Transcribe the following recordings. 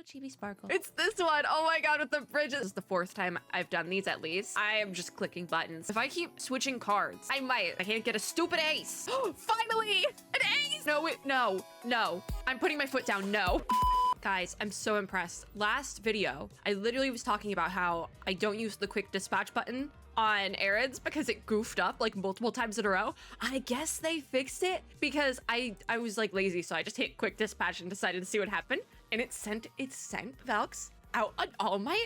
chibi sparkle. It's this one. Oh my god, with the bridges. This is the 4th time I've done these at least. I am just clicking buttons. If I keep switching cards, I might. I can't get a stupid ace. Finally, an ace. No. I'm putting my foot down. No. Guys, I'm so impressed. Last video, I literally was talking about how I don't use the quick dispatch button on errands because it goofed up like multiple times in a row. I guess they fixed it because I was like lazy, so I just hit quick dispatch and decided to see what happened. And it sent Valks out on all my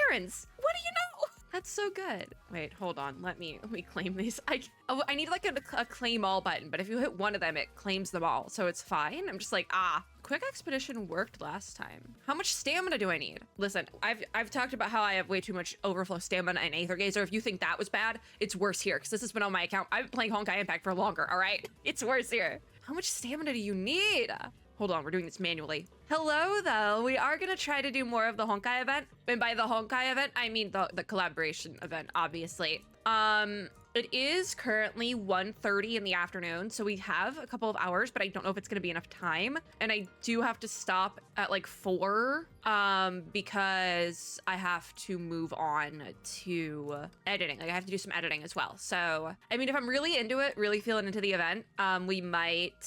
errands. What do you know? That's so good. Wait, hold on. Let me claim these. I need like a claim all button, but if you hit one of them, it claims them all. So it's fine. I'm just like, quick expedition worked last time. How much stamina do I need? Listen, I've talked about how I have way too much overflow stamina in Aether Gazer. If you think that was bad, it's worse here because this has been on my account. I've been playing Honkai Impact for longer, all right? It's worse here. How much stamina do you need? Hold on, we're doing this manually. Hello, though. We are gonna try to do more of the Honkai event. And by the Honkai event, I mean the collaboration event, obviously. It is currently 1:30 in the afternoon, so we have a couple of hours, but I don't know if it's gonna be enough time. And I do have to stop at like 4, because I have to move on to editing. Like I have to do some editing as well. So, I mean, if I'm really into it, really feeling into the event, we might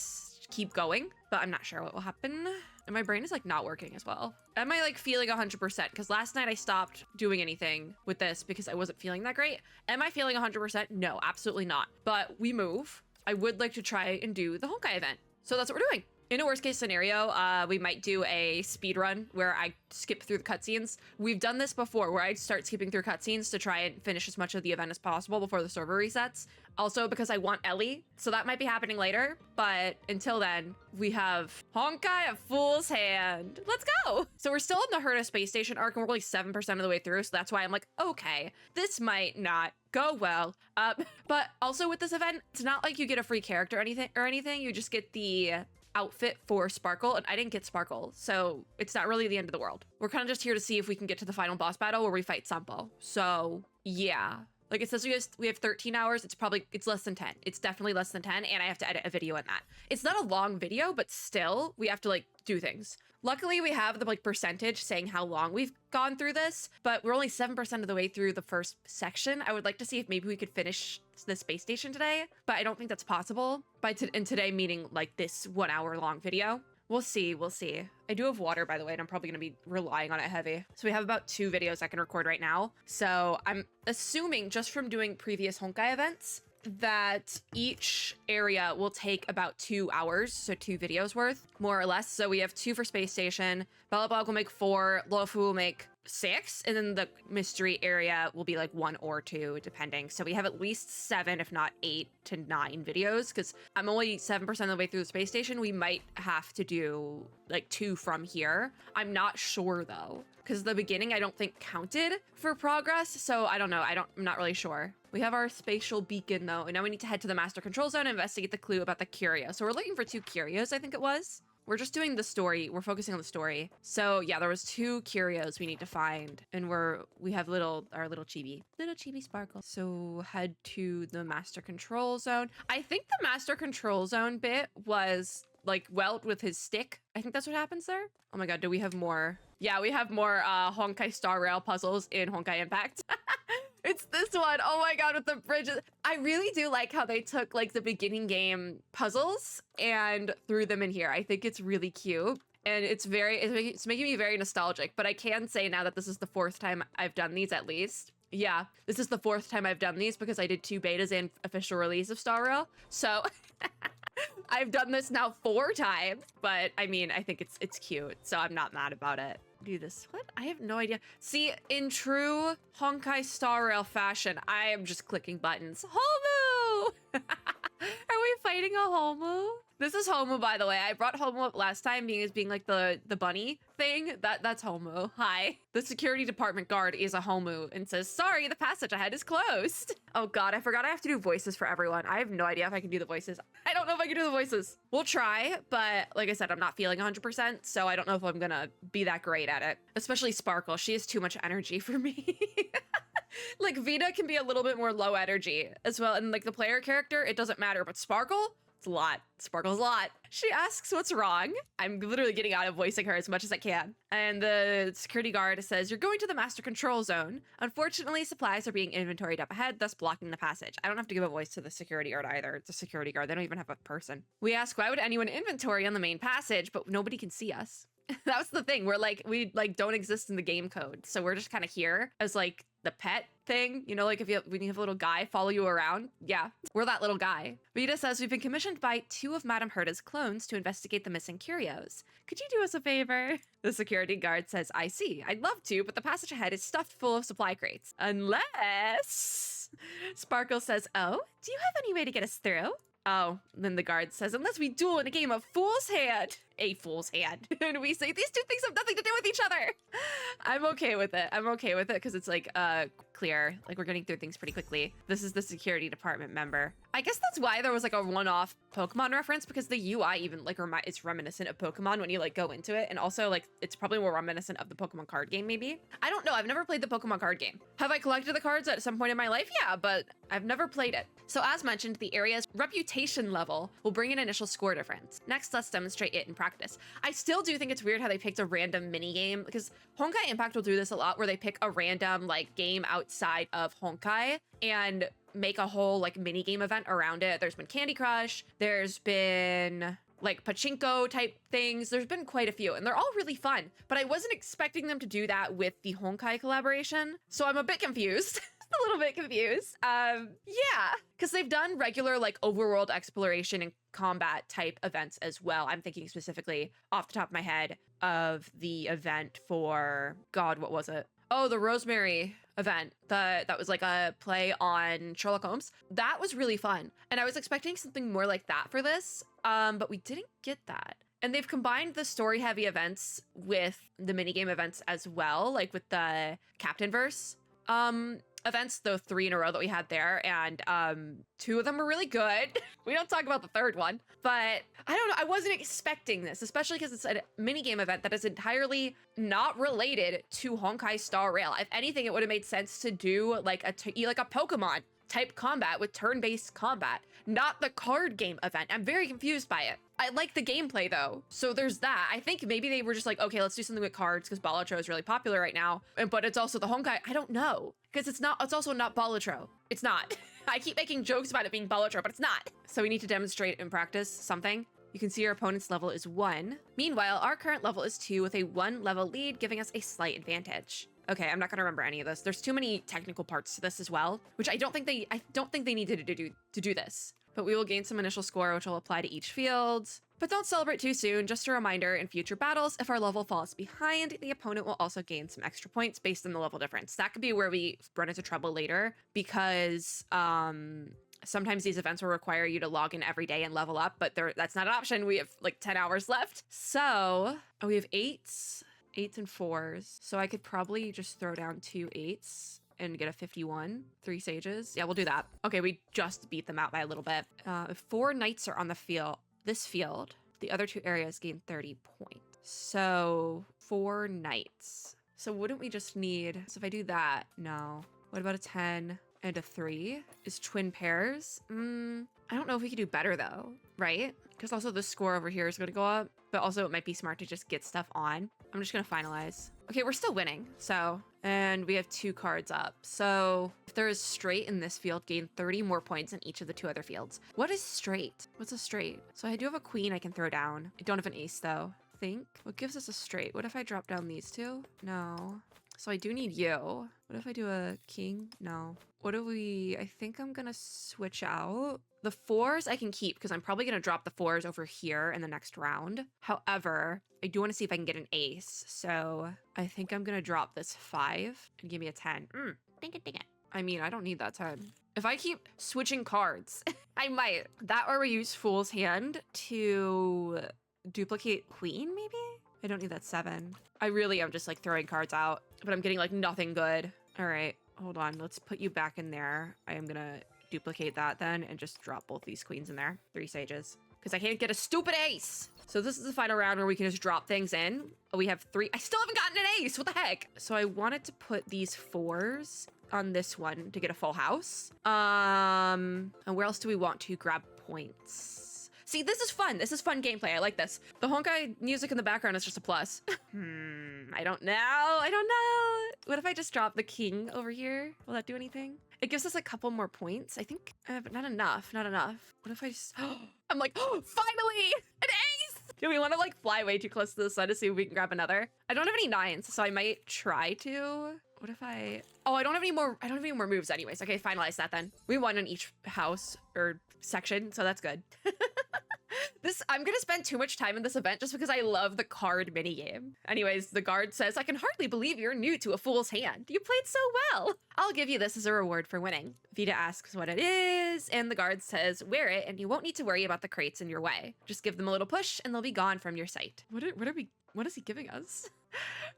keep going, but I'm not sure what will happen. And my brain is like not working as well. Am I like feeling 100%? Because last night I stopped doing anything with this because I wasn't feeling that great. Am I feeling 100%? No, absolutely not. But we move. I would like to try and do the Honkai event. So that's what we're doing. In a worst case scenario, we might do a speed run where I skip through the cutscenes. We've done this before where I start skipping through cutscenes to try and finish as much of the event as possible before the server resets. Also because I want Ellie, so that might be happening later. But until then, we have Honkai of Fool's Hand. Let's go. So we're still in the Herta space station arc and we're only 7% of the way through. So that's why I'm like, okay, this might not go well. But also with this event, it's not like you get a free character or anything. You just get the outfit for Sparkle, and I didn't get Sparkle, so it's not really the end of the world. We're kind of just here to see if we can get to the final boss battle where we fight Sampo. So yeah, like it says we have 13 hours. It's less than 10. It's definitely less than 10, and I have to edit a video in that. It's not a long video, but still we have to like do things. Luckily, we have the like percentage saying how long we've gone through this, but we're only 7% of the way through the first section. I would like to see if maybe we could finish the space station today, but I don't think that's possible. And today meaning like this 1 hour long video. We'll see. I do have water, by the way, and I'm probably gonna be relying on it heavy. So we have about 2 videos I can record right now. So I'm assuming just from doing previous Honkai events that each area will take about 2 hours, so 2 videos worth, more or less. So we have 2 for space station, Balabog will make 4, Lofu will make 6, and then the mystery area will be like 1 or 2 depending. So we have at least 7, if not 8 to 9 videos, because I'm only 7% of the way through the space station. We might have to do like 2 from here. I'm not sure though, because the beginning I don't think counted for progress. So I don't know. I'm not really sure. We have our spatial beacon though, and now we need to head to the master control zone and investigate the clue about the curio. So we're looking for 2 curios, I think it was. We're just doing the story. We're focusing on the story. So yeah, there was 2 curios we need to find, and we have our little chibi sparkle. So head to the master control zone. I think the master control zone bit was like Welt with his stick. I think that's what happens there. Oh my god, do we have more? Yeah, we have more Honkai Star Rail puzzles in Honkai Impact. It's this one. Oh my god, with the bridges. I really do like how they took like the beginning game puzzles and threw them in here. I think it's really cute. And it's making me very nostalgic, but I can say now that this is the 4th time I've done these at least. Yeah, this is the 4th time I've done these because I did 2 betas and official release of Star Rail. So I've done this now 4 times, but I mean, I think it's cute, so I'm not mad about it. Do this. What? I have no idea. See, in true Honkai Star Rail fashion, I am just clicking buttons. Homu! Are we fighting a Homu? This is Homu, by the way. I brought Homu up last time being like the bunny thing. That's Homu. Hi. The security department guard is a Homu and says, sorry, the passage ahead is closed. Oh god, I forgot I have to do voices for everyone. I have no idea if I can do the voices. I don't know if I can do the voices. We'll try, but like I said, I'm not feeling 100%, so I don't know if I'm gonna be that great at it. Especially Sparkle. She has too much energy for me. Like Vita can be a little bit more low energy as well. And like the player character, it doesn't matter, but Sparkle, It's a lot. Sparkle's a lot. She asks what's wrong. I'm literally getting out of voicing her as much as I can. And the security guard says, you're going to the master control zone. Unfortunately, supplies are being inventoried up ahead, thus blocking the passage. I don't have to give a voice to the security guard either. It's a security guard. They don't even have a person. We ask, why would anyone inventory on the main passage, but nobody can see us? That was the thing. We don't exist in the game code. So we're just kind of here as like the pet thing, you know, like when you have a little guy follow you around. Yeah, we're that little guy. Rita says we've been commissioned by 2 of Madame Herta's clones to investigate the missing curios. Could you do us a favor? The security guard says, I see. I'd love to, but the passage ahead is stuffed full of supply crates. Unless... Sparkle says, oh, do you have any way to get us through? Oh, then the guard says, unless we duel in a game of Fool's Hand. A Fool's Hand. And we say, these two things have nothing to do with each other. I'm okay with it. I'm okay with it because it's like clear. Like we're getting through things pretty quickly. This is the security department member. I guess that's why there was like a one-off Pokemon reference, because the UI even like it's reminiscent of Pokemon when you like go into it. And also like it's probably more reminiscent of the Pokemon card game maybe. I don't know. I've never played the Pokemon card game. Have I collected the cards at some point in my life? Yeah, but I've never played it. So as mentioned, the area's reputation level will bring an initial score difference. Next, let's demonstrate it in practice. I still do think it's weird how they picked a random mini game, because Honkai Impact will do this a lot where they pick a random like game outside of Honkai and make a whole like mini game event around it. There's been Candy Crush, there's been like pachinko type things. There's been quite a few and they're all really fun, but I wasn't expecting them to do that with the Honkai collaboration. So I'm a bit confused. A little bit confused. Yeah, because they've done regular like overworld exploration and combat type events as well. I'm thinking specifically off the top of my head of the event for, God, what was it? Oh, the Rosemary event that was like a play on Sherlock Holmes. That was really fun. And I was expecting something more like that for this, but we didn't get that. And they've combined the story-heavy events with the minigame events as well, like with the Captain Verse events, the 3 in a row that we had there, and 2 of them were really good. We don't talk about the 3rd one, but I don't know. I wasn't expecting this, especially because it's a minigame event that is entirely not related to Honkai Star Rail. If anything, it would have made sense to do like a Pokemon type combat with turn-based combat, not the card game event. I'm very confused by it. I like the gameplay though, so there's that. I think maybe they were just like, okay, let's do something with cards because Balatro is really popular right now, but it's also the Honkai. I don't know, because it's also not Balatro. It's not. I keep making jokes about it being Balatro, but it's not. So we need to demonstrate in practice something. You can see our opponent's level is 1. Meanwhile, our current level is 2 with a 1 level lead, giving us a slight advantage. Okay, I'm not gonna remember any of this. There's too many technical parts to this as well, which I don't think they needed to do this. But we will gain some initial score, which will apply to each field. But don't celebrate too soon. Just a reminder, in future battles, if our level falls behind, the opponent will also gain some extra points based on the level difference. That could be where we run into trouble later, because sometimes these events will require you to log in every day and level up, but that's not an option. We have like 10 hours left. So we have 8s and 4s. So I could probably just throw down 2 8s and get a 51, 3 sages. Yeah, we'll do that. Okay, we just beat them out by a little bit. If 4 knights are on the field, the other 2 areas gain 30 points. So 4 knights. So wouldn't we just need, so if I do that, no. What about a 10 and a 3? Is twin pairs? I don't know if we could do better though, right? Because also the score over here is gonna go up, but also it might be smart to just get stuff on. I'm just gonna finalize. Okay, we're still winning, so, and we have 2 cards up. So if there is straight in this field, gain 30 more points in each of the 2 other fields. What is straight? What's a straight? So I do have a queen I can throw down. I don't have an ace though. Think. What gives us a straight? What if I drop down these 2? No. So I do need you. What if I do a king? No. What do we, I think I'm gonna switch out. The 4s I can keep because I'm probably gonna drop the 4s over here in the next round. However, I do wanna see if I can get an ace. So I think I'm gonna drop this 5 and give me a 10. Ding it. I mean, I don't need that 10. If I keep switching cards, I might. That or we use Fool's Hand to duplicate queen maybe? I don't need that 7. I really am just like throwing cards out, but I'm getting like nothing good. All right, hold on. Let's put you back in there. I am gonna duplicate that then and just drop both these queens in there. 3 sages, because I can't get a stupid ace. So this is the final round where we can just drop things in. We have 3. I still haven't gotten an ace. What the heck? So I wanted to put these 4s on this one to get a full house. And where else do we want to grab points? See, this is fun. This is fun gameplay. I like this. The Honkai music in the background is just a plus. I don't know. I don't know. What if I just drop the king over here? Will that do anything? It gives us a couple more points, I think, but not enough, not enough. What if I just, I'm like, oh, finally, an ace! Do we want to like fly way too close to the sun to see if we can grab another? I don't have any 9s, so I might try to. What if I, oh, I don't have any more moves anyways. Okay, finalize that then. We won in each house or section, so that's good. I'm gonna spend too much time in this event just because I love the card minigame. Anyways, the guard says, I can hardly believe you're new to a fool's hand. You played so well. I'll give you this as a reward for winning. Vita asks what it is, and the guard says, wear it and you won't need to worry about the crates in your way. Just give them a little push and they'll be gone from your sight. What is he giving us?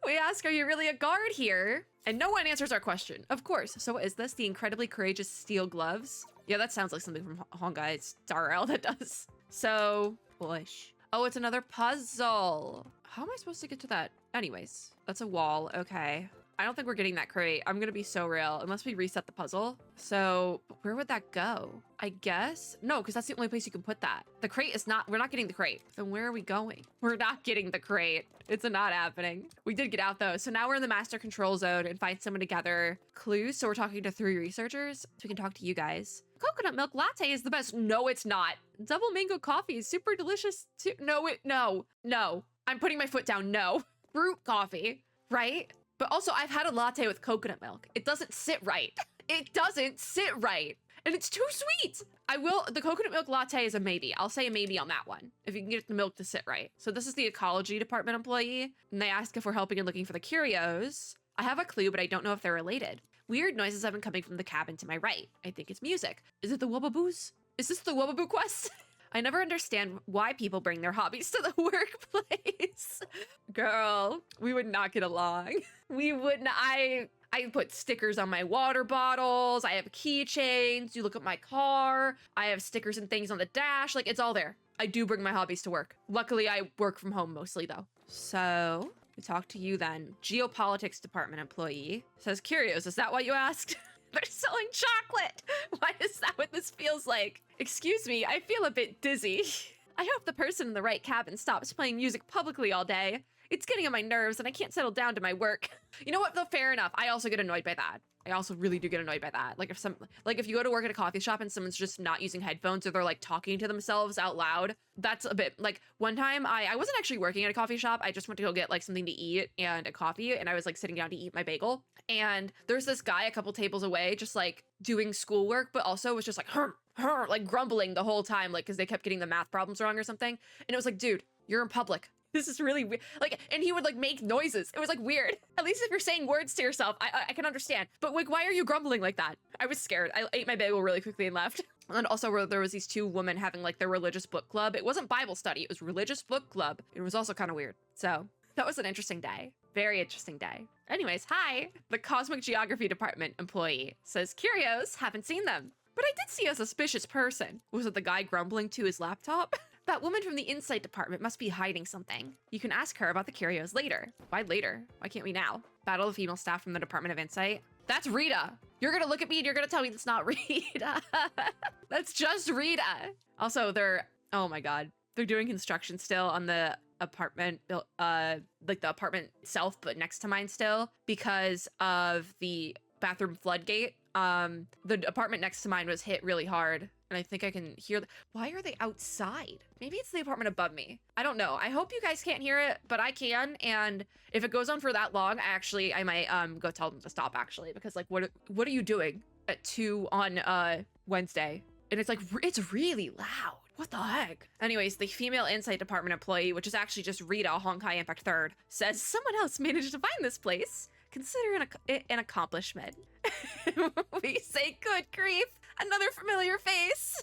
We ask, are you really a guard here? And no one answers our question. Of course. So what is this? The incredibly courageous steel gloves? Yeah, that sounds like something from Honkai Star Rail that does. So, push. Oh, it's another puzzle. How am I supposed to get to that? Anyways, that's a wall. Okay. I don't think we're getting that crate. I'm gonna be so real unless we reset the puzzle. So where would that go? I guess, no, because that's the only place you can put that. The crate is not, we're not getting the crate. Then where are we going? We're not getting the crate. It's not happening. We did get out though. So now we're in the master control zone and find someone to gather clues. So we're talking to 3 researchers. So we can talk to you guys. Coconut milk latte is the best. No, it's not. Double mango coffee is super delicious too. No. I'm putting my foot down. No. Fruit coffee, right? But also I've had a latte with coconut milk. It doesn't sit right. It doesn't sit right. And it's too sweet. The coconut milk latte is a maybe. I'll say a maybe on that one, if you can get the milk to sit right. So this is the ecology department employee, and they ask if we're helping and looking for the curios. I have a clue, but I don't know if they're related. Weird noises have been coming from the cabin to my right. I think it's music. Is it the Wubbaboos? Is this the Wubbaboo quest? I never understand why people bring their hobbies to the workplace. Girl, we would not get along. We wouldn't. I put stickers on my water bottles. I have keychains. You look at my car. I have stickers and things on the dash. Like, it's all there. I do bring my hobbies to work. Luckily, I work from home mostly, though. So we talk to you then. Geopolitics department employee says, curios, is that what you asked? They're selling chocolate. Why is that what this feels like? Excuse me, I feel a bit dizzy. I hope the person in the right cabin stops playing music publicly all day. It's getting on my nerves and I can't settle down to my work. You know what, though, fair enough. I also get annoyed by that. I also really do get annoyed by that. Like if you go to work at a coffee shop and someone's just not using headphones or they're like talking to themselves out loud, that's a bit like one time I wasn't actually working at a coffee shop. I just went to go get like something to eat and a coffee, and I was like sitting down to eat my bagel. And there's this guy a couple tables away just like doing schoolwork, but also was just like, like grumbling the whole time, like because they kept getting the math problems wrong or something. And it was like, dude, you're in public. This is really weird. Like, and he would like make noises. It was like weird. At least if you're saying words to yourself, I can understand. But like, why are you grumbling like that? I was scared. I ate my bagel really quickly and left. And also where there was these 2 women having like their religious book club. It wasn't Bible study. It was religious book club. It was also kind of weird. So that was an interesting day. Very interesting day. Anyways, hi. The cosmic geography department employee says, curios, haven't seen them. But I did see a suspicious person. Was it the guy grumbling to his laptop? That woman from the insight department must be hiding something. You can ask her about the curios later. Why later? Why can't we now? Battle of female staff from the Department of Insight. That's Rita. You're gonna look at me and you're gonna tell me it's not Rita. That's just Rita. Also, oh my God. They're doing construction still on the apartment, like the apartment itself, but next to mine still because of the bathroom floodgate. The apartment next to mine was hit really hard. And I think I can hear why are they outside? Maybe it's the apartment above me. I don't know. I hope you guys can't hear it, but I can. And if it goes on for that long, I might go tell them to stop actually, because like what are you doing at 2 on Wednesday? And it's like it's really loud. What the heck? Anyways, the female insight department employee, which is actually just Rita, Honkai Impact 3rd, says someone else managed to find this place. Consider an accomplishment. We say, good grief, another familiar face.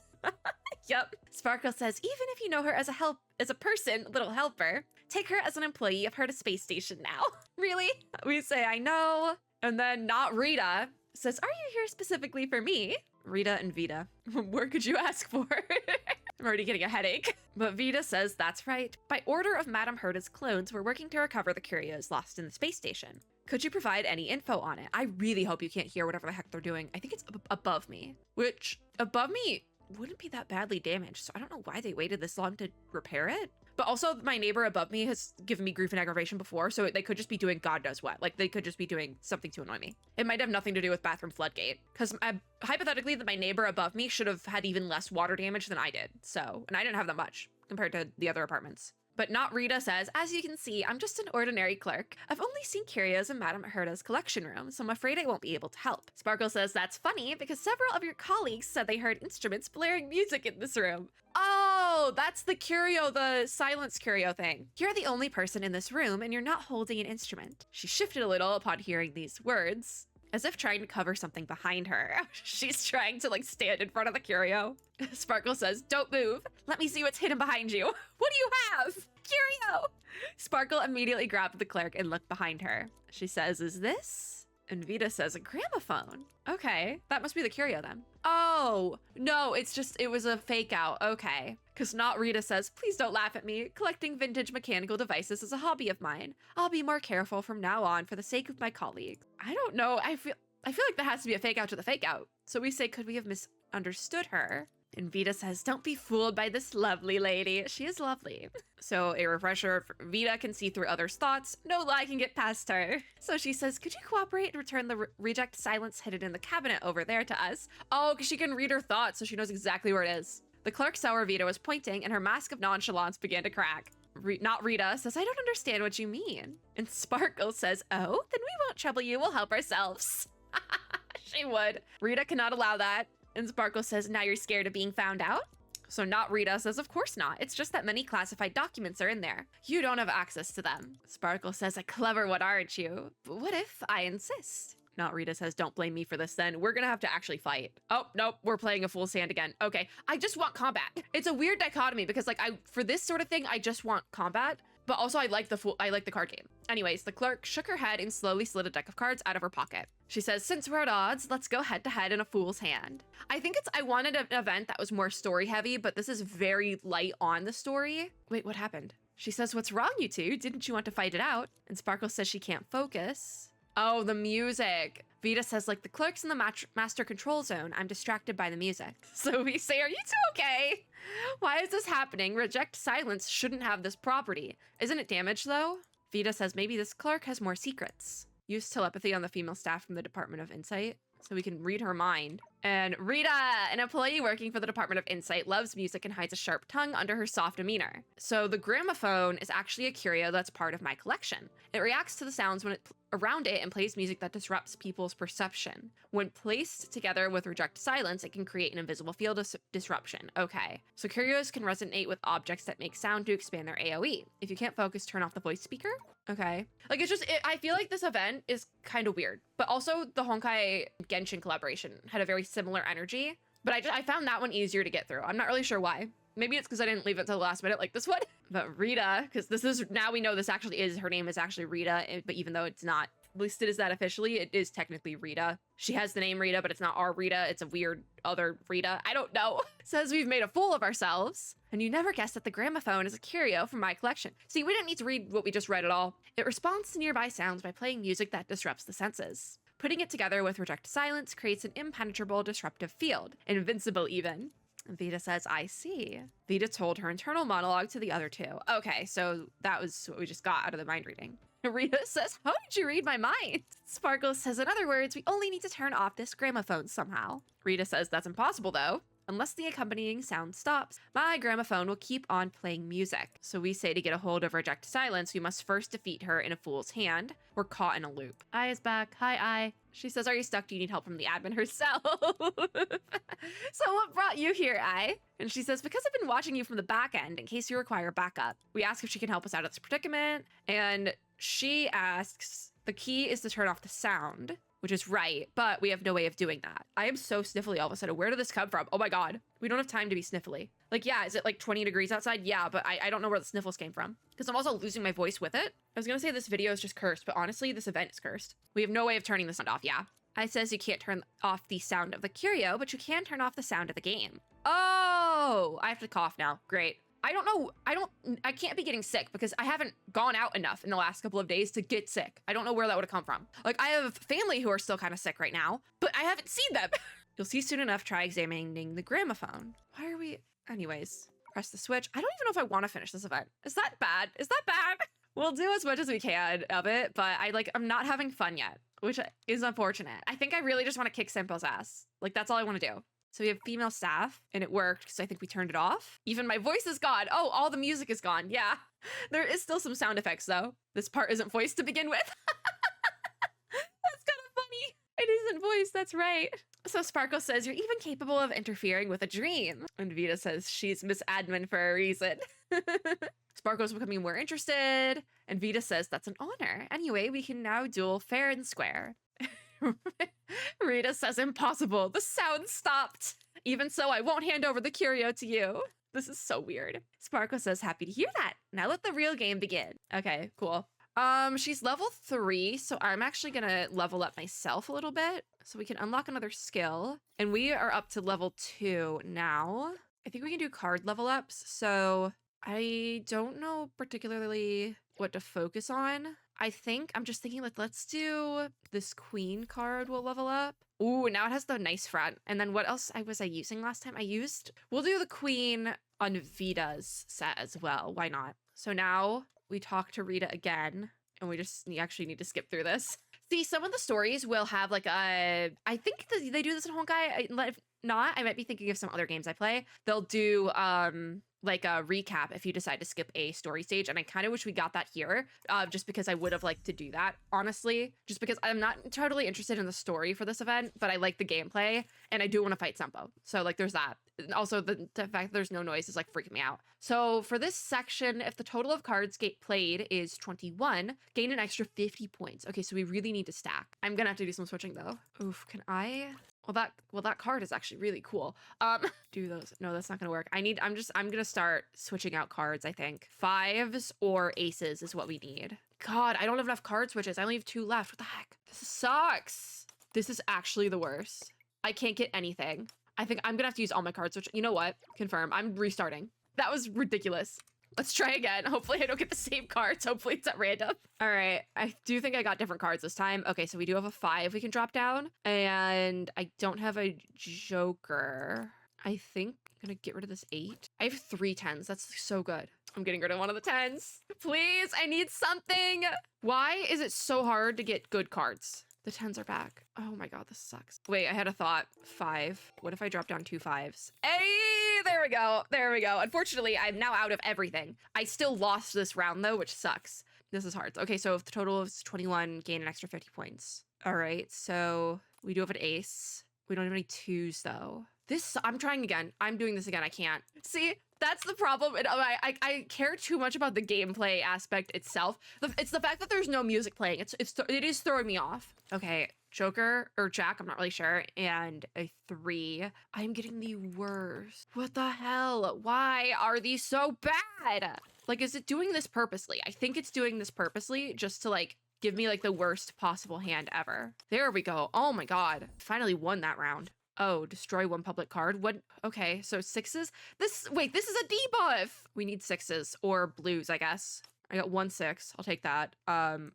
Yep. Sparkle says, even if you know her as a person, little helper, take her as an employee of her to space station now. Really? We say, I know. And then not Rita says, are you here specifically for me? Rita and Vita, where could you ask for? I'm already getting a headache. But Vita says, that's right. By order of Madame Herta's clones, we're working to recover the curios lost in the space station. Could you provide any info on it? I really hope you can't hear whatever the heck they're doing. I think it's above me, which above me wouldn't be that badly damaged. So I don't know why they waited this long to repair it. But also my neighbor above me has given me grief and aggravation before, so they could just be doing God knows what. Like they could just be doing something to annoy me. It might have nothing to do with bathroom floodgate, because hypothetically that my neighbor above me should have had even less water damage than I did. So, and I didn't have that much compared to the other apartments. But Not Rita says, as you can see, I'm just an ordinary clerk. I've only seen curios in Madame Herda's collection room, so I'm afraid I won't be able to help. Sparkle says, that's funny because several of your colleagues said they heard instruments blaring music in this room. Oh, that's the curio, the silence curio thing. You're the only person in this room and you're not holding an instrument. She shifted a little upon hearing these words, as if trying to cover something behind her. She's trying to like stand in front of the curio. Sparkle says, don't move. Let me see what's hidden behind you. What do you have? Curio! Sparkle immediately grabbed the clerk and looked behind her. She says, is this? And Vita says, a gramophone. Okay, that must be the curio then. Oh, no, it was a fake out. Okay. Because Not Rita says, please don't laugh at me. Collecting vintage mechanical devices is a hobby of mine. I'll be more careful from now on for the sake of my colleagues. I don't know. I feel like that has to be a fake out to the fake out. So we say, could we have misunderstood her? And Vita says, don't be fooled by this lovely lady. She is lovely. So a refresher, Vita can see through others' thoughts. No lie can get past her. So she says, could you cooperate and return the reject silence hidden in the cabinet over there to us? Oh, because she can read her thoughts, so she knows exactly where it is. The clerk saw where Vita was pointing, and her mask of nonchalance began to crack. Not Rita says, I don't understand what you mean. And Sparkle says, oh, then we won't trouble you. We'll help ourselves. She would. Rita cannot allow that. And Sparkle says, now you're scared of being found out? So Not Rita says, of course not. It's just that many classified documents are in there. You don't have access to them. Sparkle says, a clever one, aren't you? But what if I insist? Not Rita says, don't blame me for this then. We're gonna have to actually fight. Oh, nope, we're playing a fool's hand again. Okay, I just want combat. It's a weird dichotomy because like for this sort of thing, I just want combat, but also I like the card game. Anyways, the clerk shook her head and slowly slid a deck of cards out of her pocket. She says, since we're at odds, let's go head to head in a fool's hand. I wanted an event that was more story heavy, but this is very light on the story. Wait, what happened? She says, what's wrong, you two? Didn't you want to fight it out? And Sparkle says she can't focus. Oh, the music. Vita says, like the clerks in the master control zone, I'm distracted by the music. So we say, are you two okay? Why is this happening? Reject silence shouldn't have this property. Isn't it damaged though? Vita says, maybe this clerk has more secrets. Use telepathy on the female staff from the Department of Insight so we can read her mind. And Rita, an employee working for the Department of Insight, loves music and hides a sharp tongue under her soft demeanor. So the gramophone is actually a curio that's part of my collection. It reacts to the sounds around it and plays music that disrupts people's perception. When placed together with reject silence, it can create an invisible field of disruption. Okay, so curios can resonate with objects that make sound to expand their AoE. If you can't focus, turn off the voice speaker. Okay, like I feel like this event is kind of weird, but also the Honkai Genshin collaboration had a very similar energy, but I found that one easier to get through. I'm not really sure why. Maybe it's because I didn't leave it to the last minute like this one. But Rita, because this is, now we know this actually is, her name is actually Rita, but even though it's not listed as that officially, it is technically Rita. She has the name Rita, but it's not our Rita. It's a weird other Rita. I don't know. Says we've made a fool of ourselves. And you never guessed that the gramophone is a curio from my collection. See, we didn't need to read what we just read at all. It responds to nearby sounds by playing music that disrupts the senses. Putting it together with reject silence creates an impenetrable disruptive field. Invincible even. Vita says, I see. Vita told her internal monologue to the other two. Okay, so that was what we just got out of the mind reading. Rita says, how did you read my mind? Sparkle says, in other words, we only need to turn off this gramophone somehow. Rita says, that's impossible though. Unless the accompanying sound stops, my gramophone will keep on playing music. So we say to get a hold of reject silence, we must first defeat her in a fool's hand. We're caught in a loop. Ai is back. Hi, Ai. She says, are you stuck? Do you need help from the admin herself? So what brought you here, Ai? And she says, because I've been watching you from the back end in case you require backup. We ask if she can help us out of this predicament. And she asks, the key is to turn off the sound, which is right, but we have no way of doing that. I am so sniffly all of a sudden. Where did this come from? Oh my God. We don't have time to be sniffly. Like, yeah, is it like 20 degrees outside? Yeah, but I don't know where the sniffles came from because I'm also losing my voice with it. I was gonna say this video is just cursed, but honestly, this event is cursed. We have no way of turning the sound off, yeah. I says you can't turn off the sound of the curio, but you can turn off the sound of the game. Oh, I have to cough now. Great. I don't know. I can't be getting sick because I haven't gone out enough in the last couple of days to get sick. I don't know where that would have come from. Like, I have family who are still kind of sick right now, but I haven't seen them. You'll see soon enough, try examining the gramophone. Why are we... Anyways, press the switch. I don't even know if I want to finish this event. Is that bad? Is that bad? We'll do as much as we can of it, but I'm not having fun yet, which is unfortunate. I think I really just want to kick Simpo's ass. Like, that's all I want to do. So we have female staff, and it worked because I think we turned it off. Even my voice is gone. Oh, all the music is gone. Yeah. There is still some sound effects, though. This part isn't voiced to begin with. That's kind of funny. It isn't voiced. That's right. So Sparkle says, you're even capable of interfering with a dream. And Vita says, she's Miss Admin for a reason. Sparkle's becoming more interested. And Vita says, that's an honor. Anyway, we can now duel fair and square. Rita says, impossible. The sound stopped. Even so, I won't hand over the curio to you. This is so weird. Sparkle says, happy to hear that. Now let the real game begin. Okay, cool. She's level 3, so I'm actually gonna level up myself a little bit so we can unlock another skill. And we are up to level 2 now. I think we can do card level ups. So I don't know particularly what to focus on. I'm just thinking, like, let's do this queen card will level up. Ooh, now it has the nice front. And then what else was I using last time? We'll do the queen on Vita's set as well. Why not? So now we talk to Rita again, and we actually need to skip through this. See, some of the stories will have like I think they do this in Honkai. If not, I might be thinking of some other games I play. They'll do like a recap if you decide to skip a story stage. And I kind of wish we got that here, just because I would have liked to do that, honestly. Just because I'm not totally interested in the story for this event, but I like the gameplay, and I do want to fight Sempo. So like there's that. And also the fact that there's no noise is like freaking me out. So for this section, if the total of cards played is 21, gain an extra 50 points. Okay, so we really need to stack. I'm gonna have to do some switching though. Oof, can I? Well, that card is actually really cool. Do those. No, that's not gonna work. I'm gonna start switching out cards, I think. 5s or aces is what we need. God, I don't have enough card switches. I only have 2 left. What the heck? This sucks. This is actually the worst. I can't get anything. I think I'm gonna have to use all my cards, which, you know what? Confirm. I'm restarting. That was ridiculous. Let's try again. Hopefully I don't get the same cards. Hopefully it's at random. All right. I do think I got different cards this time. Okay, so we do have a 5 we can drop down. And I don't have a joker. I think I'm gonna get rid of this 8. I have 3 10s. That's so good. I'm getting rid of one of the 10s. Please, I need something. Why is it so hard to get good cards? The 10s are back. Oh my god, this sucks. Wait, I had a thought. 5. What if I drop down 2 5s? Hey, there we go. There we go. Unfortunately, I'm now out of everything. I still lost this round though, which sucks. This is hard. Okay, so if the total is 21, gain an extra 50 points. All right, so we do have an ace. We don't have any 2s though. I'm trying again. I'm doing this again. I can't. See, that's the problem. I care too much about the gameplay aspect itself. It's the fact that there's no music playing. It is throwing me off. Okay, Joker or Jack, I'm not really sure. And a 3. I'm getting the worst. What the hell? Why are these so bad? Like, is it doing this purposely? I think it's doing this purposely just to like give me like the worst possible hand ever. There we go. Oh my god. Finally won that round. Oh, destroy 1 public card. What? Okay, so 6s. Wait, this is a debuff. We need 6s or blues, I guess. I got 1 6. I'll take that.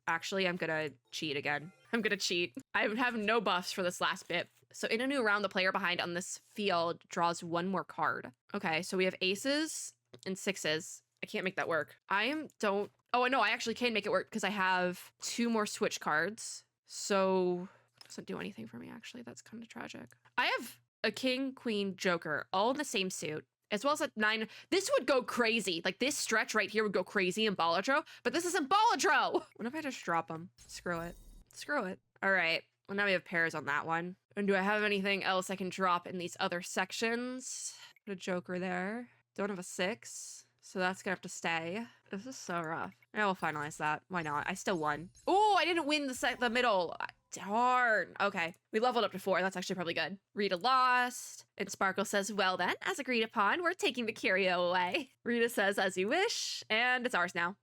Actually, I'm gonna cheat again. I'm gonna cheat. I have no buffs for this last bit. So in a new round, the player behind on this field draws 1 more card. Okay, so we have aces and 6s. I can't make that work. Oh, no, I actually can make it work because I have 2 more switch cards. So it doesn't do anything for me, actually. That's kind of tragic. I have a king, queen, joker, all in the same suit, as well as a 9. This would go crazy. Like, this stretch right here would go crazy in Balatro, but this isn't Balatro. What if I just drop them? Screw it. Screw it. All right. Well, now we have pairs on that one. And do I have anything else I can drop in these other sections? Put a joker there. Don't have a 6, so that's gonna have to stay. This is so rough. I will finalize that. Why not? I still won. Oh, I didn't win the middle. Darn. Okay, we leveled up to 4. That's actually probably good. Rita lost. And Sparkle says, well then, as agreed upon, we're taking the curio away. Rita says, as you wish. And it's ours now.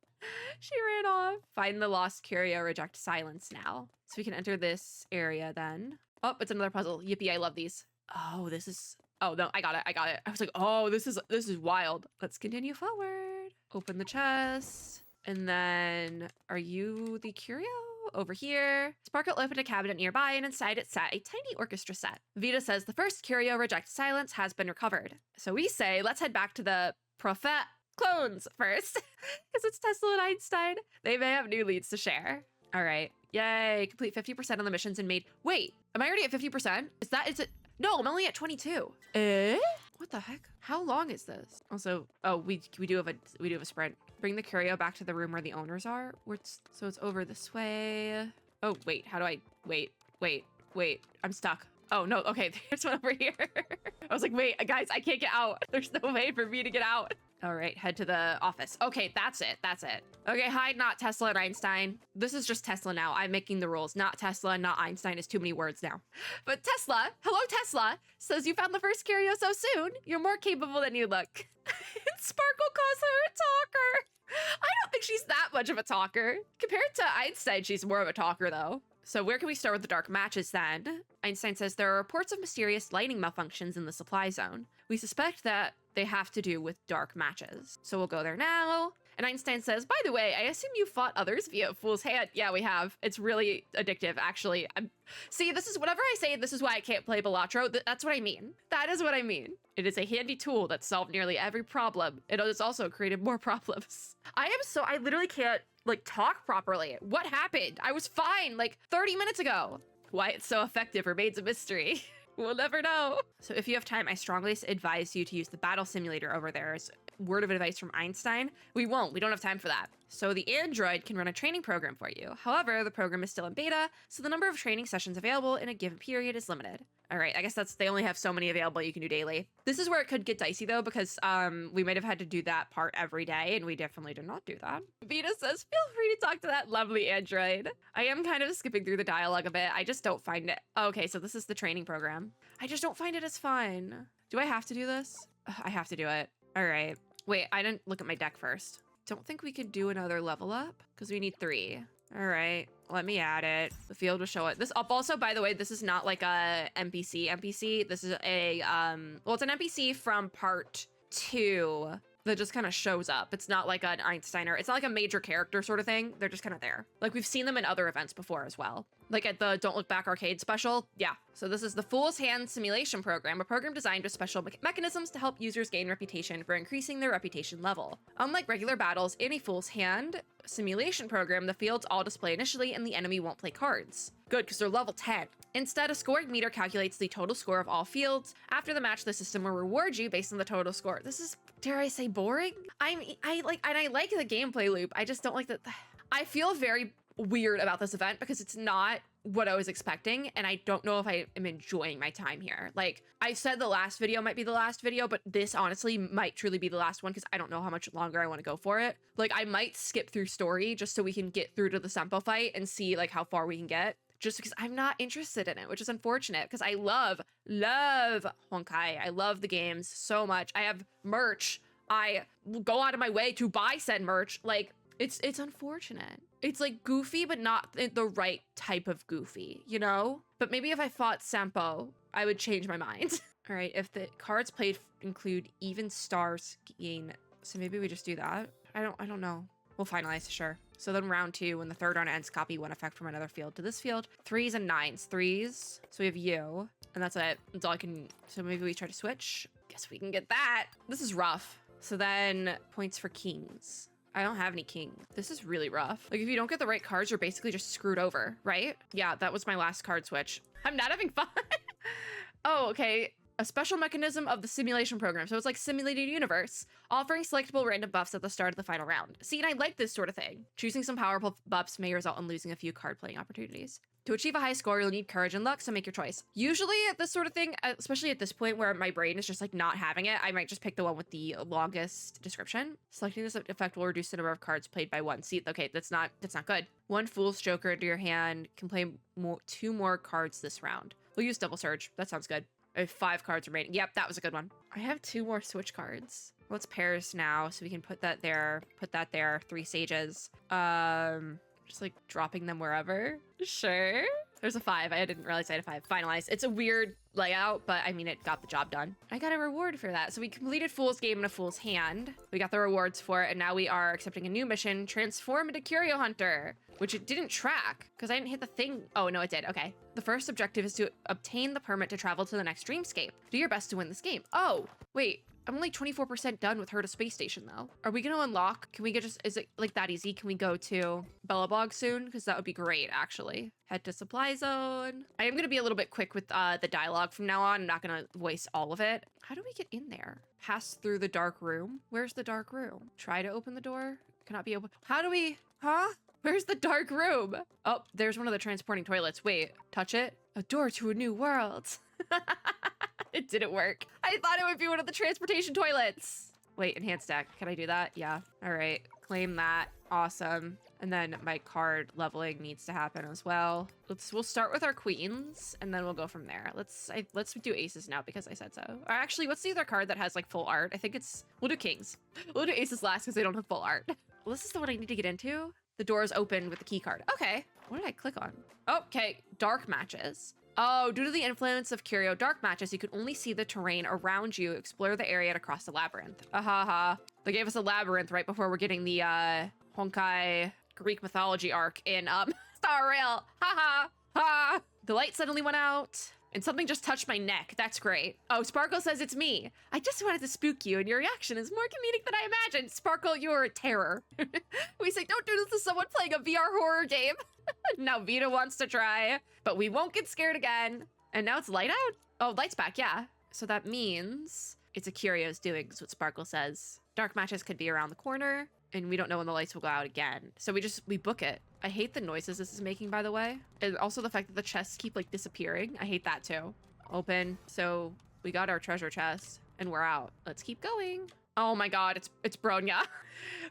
She ran off. Find the lost curio, reject silence now. So we can enter this area then. Oh, it's another puzzle. Yippee, I love these. Oh, this is... Oh, no, I got it. I was like, oh, this is wild. Let's continue forward. Open the chest. And then, are you the curio? over here. Sparkle opened a cabinet nearby, and inside it sat a tiny orchestra set. Vita says the first curio, Reject Silence, has been recovered. So we say, let's head back to the Prophet clones first, because it's Tesla and Einstein. They may have new leads to share. All right, yay, complete 50% of the missions and made, wait, am I already at 50%? Is it? No, I'm only at 22. What the heck? How long is this? Also, oh, we do have a sprint. Bring the curio back to the room where the owners are. So it's over this way. Oh, wait, how do I, wait, I'm stuck. Oh no, okay, there's one over here. I was like, wait, guys, I can't get out. There's no way for me to get out. All right, head to the office. Okay, that's it. Okay, hi, not Tesla and Einstein. This is just Tesla now. I'm making the rules. Not Tesla, not Einstein is too many words now. But Tesla, hello Tesla, says you found the first curio so soon. You're more capable than you look. And Sparkle calls her a talker. I don't think she's that much of a talker. Compared to Einstein, she's more of a talker though. So where can we start with the dark matches then? Einstein says there are reports of mysterious lighting malfunctions in the supply zone. We suspect that they have to do with dark matches. So we'll go there now. And Einstein says, by the way, I assume you fought others via Fool's Hand. Yeah, we have. It's really addictive, actually. See, this is, whenever I say this is why I can't play Balatro, that's what I mean. That is what I mean. It is a handy tool that solved nearly every problem. It has also created more problems. I literally can't, like, talk properly. What happened? I was fine, like, 30 minutes ago. Why it's so effective remains a mystery. We'll never know. So if you have time, I strongly advise you to use the battle simulator over there. As word of advice from Einstein. We won't. We don't have time for that. So the Android can run a training program for you. However, the program is still in beta, so the number of training sessions available in a given period is limited. All right, I guess they only have so many available you can do daily. This is where it could get dicey though, because we might have had to do that part every day, and we definitely did not do that. Vita says, feel free to talk to that lovely Android. I am kind of skipping through the dialogue a bit. I just don't find it. Okay, so this is the training program. I just don't find it as fun. Do I have to do this? Ugh, I have to do it. All right. Wait, I didn't look at my deck first. Don't think we could do another level up because we need 3. All right, let me add it. The field will show it. This up also, by the way, this is not like a NPC. This is a, well, it's an NPC from part 2 that just kind of shows up. It's not like an Einsteiner. It's not like a major character sort of thing. They're just kind of there. Like we've seen them in other events before as well. Like at the Don't Look Back arcade special. Yeah. So this is the Fool's Hand Simulation Program, a program designed with special mechanisms to help users gain reputation for increasing their reputation level. Unlike regular battles in a Fool's Hand simulation program, the fields all display initially and the enemy won't play cards. Good, because they're level 10. Instead, a scoring meter calculates the total score of all fields. After the match, the system will reward you based on the total score. This is, dare I say, boring? I like the gameplay loop. I just don't like that. I feel very weird about this event because it's not what I was expecting, and I don't know if I am enjoying my time here. Like, I said the last video might be the last video, but this honestly might truly be the last one because I don't know how much longer I want to go for it. Like, I might skip through story just so we can get through to the Senpo fight and see like how far we can get. Just because I'm not interested in it, which is unfortunate because I love Honkai. I love the games so much. I have merch. I will go out of my way to buy said merch. Like, it's unfortunate. It's like goofy, but not the right type of goofy, you know? But maybe if I fought Senpo, I would change my mind. All right, if the cards played include even stars gain, so maybe we just do that. I don't know. We'll finalize, sure. So then round 2, when the third round ends, copy one effect from another field to this field. 3s and 9s. 3s. So we have you, and that's it. That's all I can. So maybe we try to switch. Guess we can get that. This is rough. So then points for kings. I don't have any king. This is really rough. Like if you don't get the right cards, you're basically just screwed over, right? Yeah, that was my last card switch. I'm not having fun. Oh, okay. A special mechanism of the simulation program. So it's like simulated universe, offering selectable random buffs at the start of the final round. See, and I like this sort of thing. Choosing some powerful buffs may result in losing a few card playing opportunities. To achieve a high score, you'll need courage and luck, so make your choice. Usually at this sort of thing, especially at this point where my brain is just like not having it, I might just pick the one with the longest description. Selecting this effect will reduce the number of cards played by 1. See, okay, that's not good. 1 Fool's Joker into your hand can play 2 more cards this round. We'll use Double Surge. That sounds good. I have 5 cards remaining. Yep, that was a good one. I have 2 more switch cards. Let's pairs now, so we can put that there, put that there. 3 sages. Just like dropping them wherever. Sure. There's a 5. I didn't realize I had a 5. Finalized. It's a weird layout, but I mean, it got the job done. I got a reward for that. So we completed Fool's Game in a Fool's Hand. We got the rewards for it, and now we are accepting a new mission, Transform into Curio Hunter, which it didn't track because I didn't hit the thing. Oh, no, it did. Okay. The first objective is to obtain the permit to travel to the next dreamscape. Do your best to win this game. Oh, wait. I'm only 24% done with her to space station though. Are we gonna unlock? Can we get is it like that easy? Can we go to Bellabog soon? Because that would be great, actually. Head to supply zone. I am gonna be a little bit quick with the dialogue from now on. I'm not gonna waste all of it. How do we get in there? Pass through the dark room. Where's the dark room? Try to open the door. Cannot be open. How do we, huh? Where's the dark room? Oh, there's one of the transporting toilets. Wait, touch it. A door to a new world. It didn't work. I thought it would be one of the transportation toilets. Wait, enhanced deck. Can I do that? Yeah. All right. Claim that. Awesome. And then my card leveling needs to happen as well. We'll start with our queens and then we'll go from there. Let's do aces now because I said so. Or actually, what's the other card that has like full art? I think we'll do kings. We'll do aces last because they don't have full art. Well, this is the one I need to get into. The door is open with the key card. Okay. What did I click on? Okay. Dark matches. Oh, due to the influence of Curio dark matches, you can only see the terrain around you. Explore the area to cross the labyrinth. Ahaha. They gave us a labyrinth right before we're getting the Honkai Greek mythology arc in Star Rail. Haha. Ha. The light suddenly went out and something just touched my neck. That's great. Oh, Sparkle says it's me. I just wanted to spook you and your reaction is more comedic than I imagined. Sparkle, you're a terror. We say don't do this to someone playing a VR horror game. Now Vita wants to try, but we won't get scared again. And now it's light out? Oh, light's back, yeah. So that means it's a Curio's doing, is what Sparkle says. Dark matches could be around the corner, and we don't know when the lights will go out again. So we book it. I hate the noises this is making, by the way. And also the fact that the chests keep like disappearing. I hate that too. Open. So we got our treasure chest, and we're out. Let's keep going. Oh my God, it's Bronya.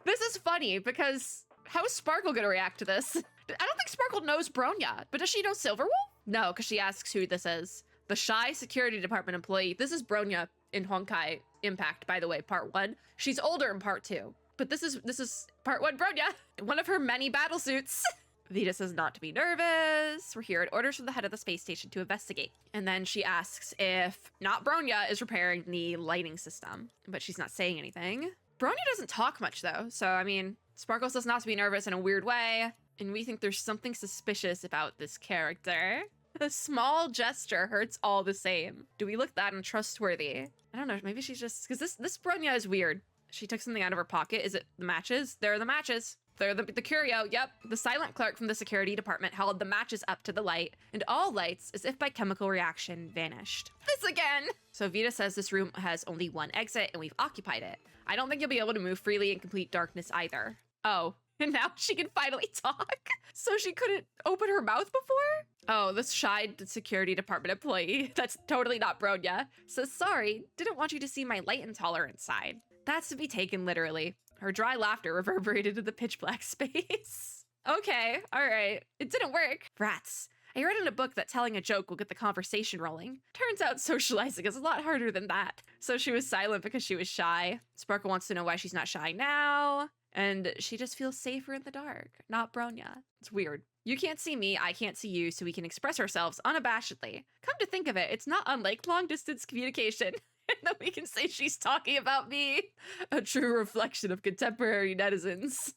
This is funny because how is Sparkle gonna react to this? I don't think Sparkle knows Bronya, but does she know Silverwolf? No, because she asks who this is. The shy security department employee. This is Bronya in Honkai Impact, by the way, part 1. She's older in part 2, but this is part 1 Bronya. One of her many battle suits. Vita says not to be nervous. We're here at orders from the head of the space station to investigate. And then she asks if not Bronya is repairing the lighting system, but she's not saying anything. Bronya doesn't talk much though, so I mean, Sparkle says not to be nervous in a weird way. And we think there's something suspicious about this character. A small gesture hurts all the same. Do we look that untrustworthy? I don't know, maybe she's just, because this Bronya is weird. She took something out of her pocket. Is it the matches? There are the matches. They're the curio, yep. The silent clerk from the security department held the matches up to the light, and all lights, as if by chemical reaction, vanished. This again! So Vita says this room has only one exit, and we've occupied it. I don't think you'll be able to move freely in complete darkness either. Oh. And now she can finally talk. So she couldn't open her mouth before? Oh, this shy security department employee, that's totally not Bronya, says sorry, didn't want you to see my light intolerance side. That's to be taken literally. Her dry laughter reverberated in the pitch black space. Okay, all right. It didn't work. Rats. I read in a book that telling a joke will get the conversation rolling. Turns out socializing is a lot harder than that. So she was silent because she was shy. Sparkle wants to know why she's not shy now. And she just feels safer in the dark, not Bronya. It's weird. You can't see me, I can't see you, so we can express ourselves unabashedly. Come to think of it, it's not unlike long-distance communication. And then we can say she's talking about me. A true reflection of contemporary netizens.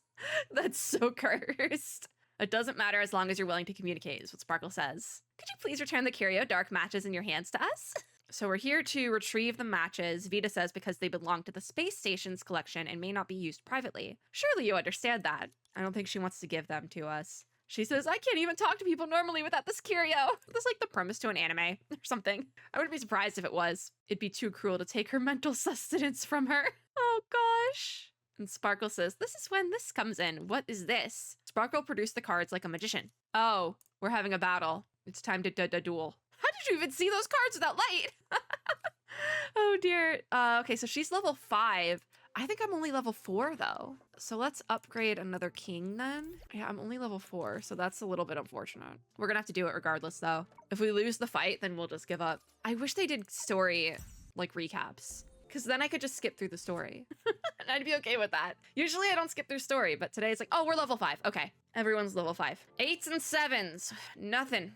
That's so cursed. It doesn't matter as long as you're willing to communicate, is what Sparkle says. Could you please return the curio dark matches in your hands to us? So we're here to retrieve the matches, Vita says, because they belong to the space station's collection and may not be used privately. Surely you understand that. I don't think she wants to give them to us. She says, I can't even talk to people normally without this curio. That's like the premise to an anime or something. I wouldn't be surprised if it was. It'd be too cruel to take her mental sustenance from her. Oh gosh. And Sparkle says, this is when this comes in. What is this? Sparkle produced the cards like a magician. Oh, we're having a battle. It's time to duel. How did you even see those cards without light? Oh dear. Okay, so she's level 5. I think I'm only level 4 though. So let's upgrade another king then. Yeah, I'm only level 4, so that's a little bit unfortunate. We're gonna have to do it regardless though. If we lose the fight, then we'll just give up. I wish they did story like recaps, because then I could just skip through the story. And I'd be okay with that. Usually I don't skip through story, but today it's like, oh, we're level 5. Okay, everyone's level 5. 8s and 7s. Nothing.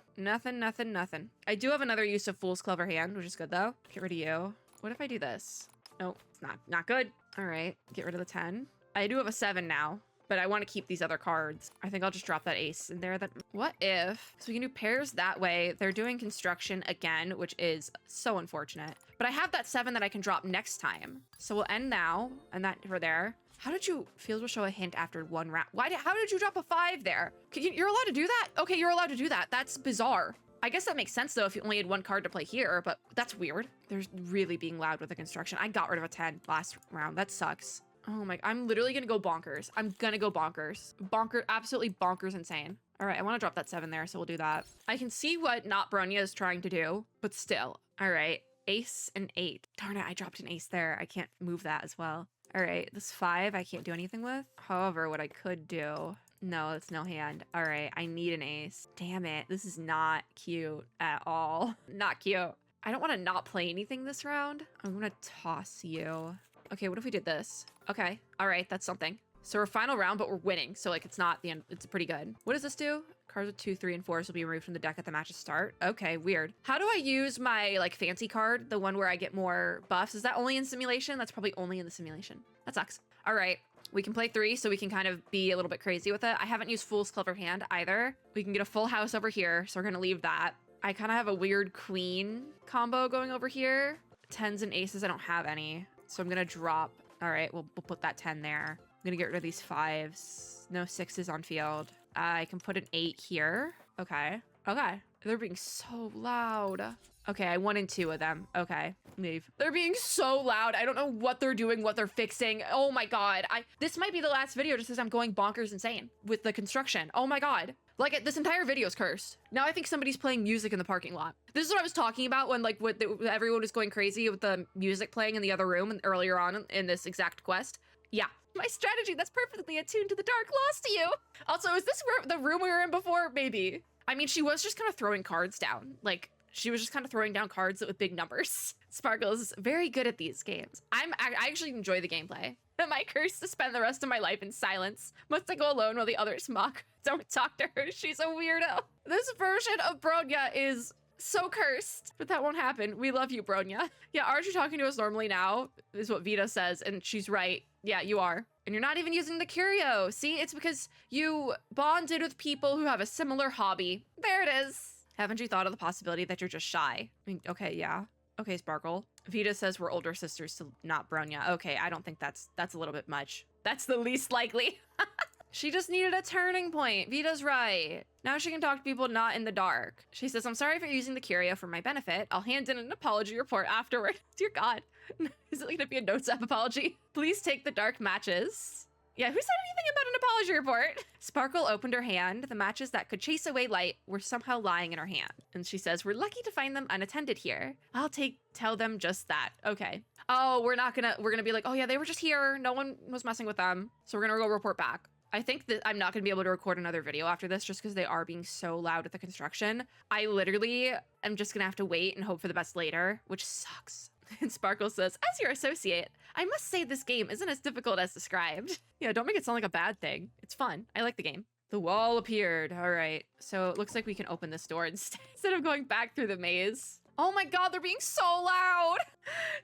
I do have another use of Fool's Clever Hand, which is good though. Get rid of you. What if I do this? Nope, it's not good. All right, get rid of the 10. I do have a 7 now, but I want to keep these other cards. I think I'll just drop that ace in there. What if, so we can do pairs that way. They're doing construction again, which is so unfortunate. But I have that 7 that I can drop next time. So we'll end now, and that for there. How did you, field will show a hint after 1 round. How did you drop a 5 there? You're allowed to do that? Okay, you're allowed to do that. That's bizarre. I guess that makes sense though if you only had 1 card to play here, but that's weird. They're really being loud with the construction. I got rid of a 10 last round. That sucks. Oh my, I'm literally gonna go bonkers. I'm gonna go bonkers. Absolutely bonkers insane. All right, I wanna drop that 7 there, so we'll do that. I can see what Not Bronya is trying to do, but still. All right, ace and 8. Darn it, I dropped an ace there. I can't move that as well. All right, this 5 I can't do anything with. However, what I could do, no, it's no hand. All right, I need an ace. Damn it, this is not cute at all. Not cute. I don't wanna not play anything this round. I'm gonna toss you. Okay, what if we did this? Okay, all right, that's something. So we're final round, but we're winning. So like, it's not the end, it's pretty good. What does this do? Cards with 2, 3, and 4s will be removed from the deck at the match's start. Okay, weird. How do I use my like fancy card? The one where I get more buffs? Is that only in simulation? That's probably only in the simulation. That sucks. All right, we can play 3 so we can kind of be a little bit crazy with it. I haven't used Fool's Clever Hand either. We can get a full house over here. So we're gonna leave that. I kind of have a weird queen combo going over here. 10s and aces, I don't have any. So I'm gonna drop. All right, we'll put that 10 there. I'm gonna get rid of these 5s. No 6s on field. I can put an 8 here. Okay. Okay. They're being so loud. Okay, I 1 and 2 of them. Okay, leave. They're being so loud. I don't know what they're doing, what they're fixing. Oh my God. This might be the last video just as I'm going bonkers insane with the construction. Oh my God. Like, this entire video is cursed. Now I think somebody's playing music in the parking lot. This is what I was talking about when like everyone was going crazy with the music playing in the other room and earlier on in this exact quest. Yeah. My strategy that's perfectly attuned to the dark lost to you. Also, is this the room we were in before? Maybe. I mean, she was just kind of throwing cards down. Like, she was just kind of throwing down cards with big numbers. Sparkle is very good at these games. I actually enjoy the gameplay. Am I cursed to spend the rest of my life in silence? Must I go alone while the others mock? Don't talk to her, she's a weirdo. This version of Bronya is so cursed, but that won't happen. We love you, Bronya. Yeah, aren't you talking to us normally now? Is what Vita says, and she's right. Yeah, you are. And you're not even using the curio. See, it's because you bonded with people who have a similar hobby. There it is. Haven't you thought of the possibility that you're just shy? I mean, okay, yeah. Okay, Sparkle. Vita says we're older sisters to Not Bronya. Okay, I don't think that's a little bit much. That's the least likely. She just needed a turning point. Vita's right. Now she can talk to people not in the dark. She says, I'm sorry for using the curio for my benefit. I'll hand in an apology report afterward. Dear God. Is it gonna be a notes app apology? Please take the dark matches. Yeah, who said anything about an apology report? Sparkle opened her hand. The matches that could chase away light were somehow lying in her hand. And she says, we're lucky to find them unattended here. I'll tell them just that. Okay. Oh, we're gonna be like, oh yeah, they were just here. No one was messing with them. So we're gonna go report back. I think that I'm not gonna be able to record another video after this just because they are being so loud with the construction. I literally am just gonna have to wait and hope for the best later, which sucks. And Sparkle says, as your associate, I must say this game isn't as difficult as described. Yeah, don't make it sound like a bad thing. It's fun. I like the game. The wall appeared. All right. So it looks like we can open this door instead of going back through the maze. Oh my God, they're being so loud.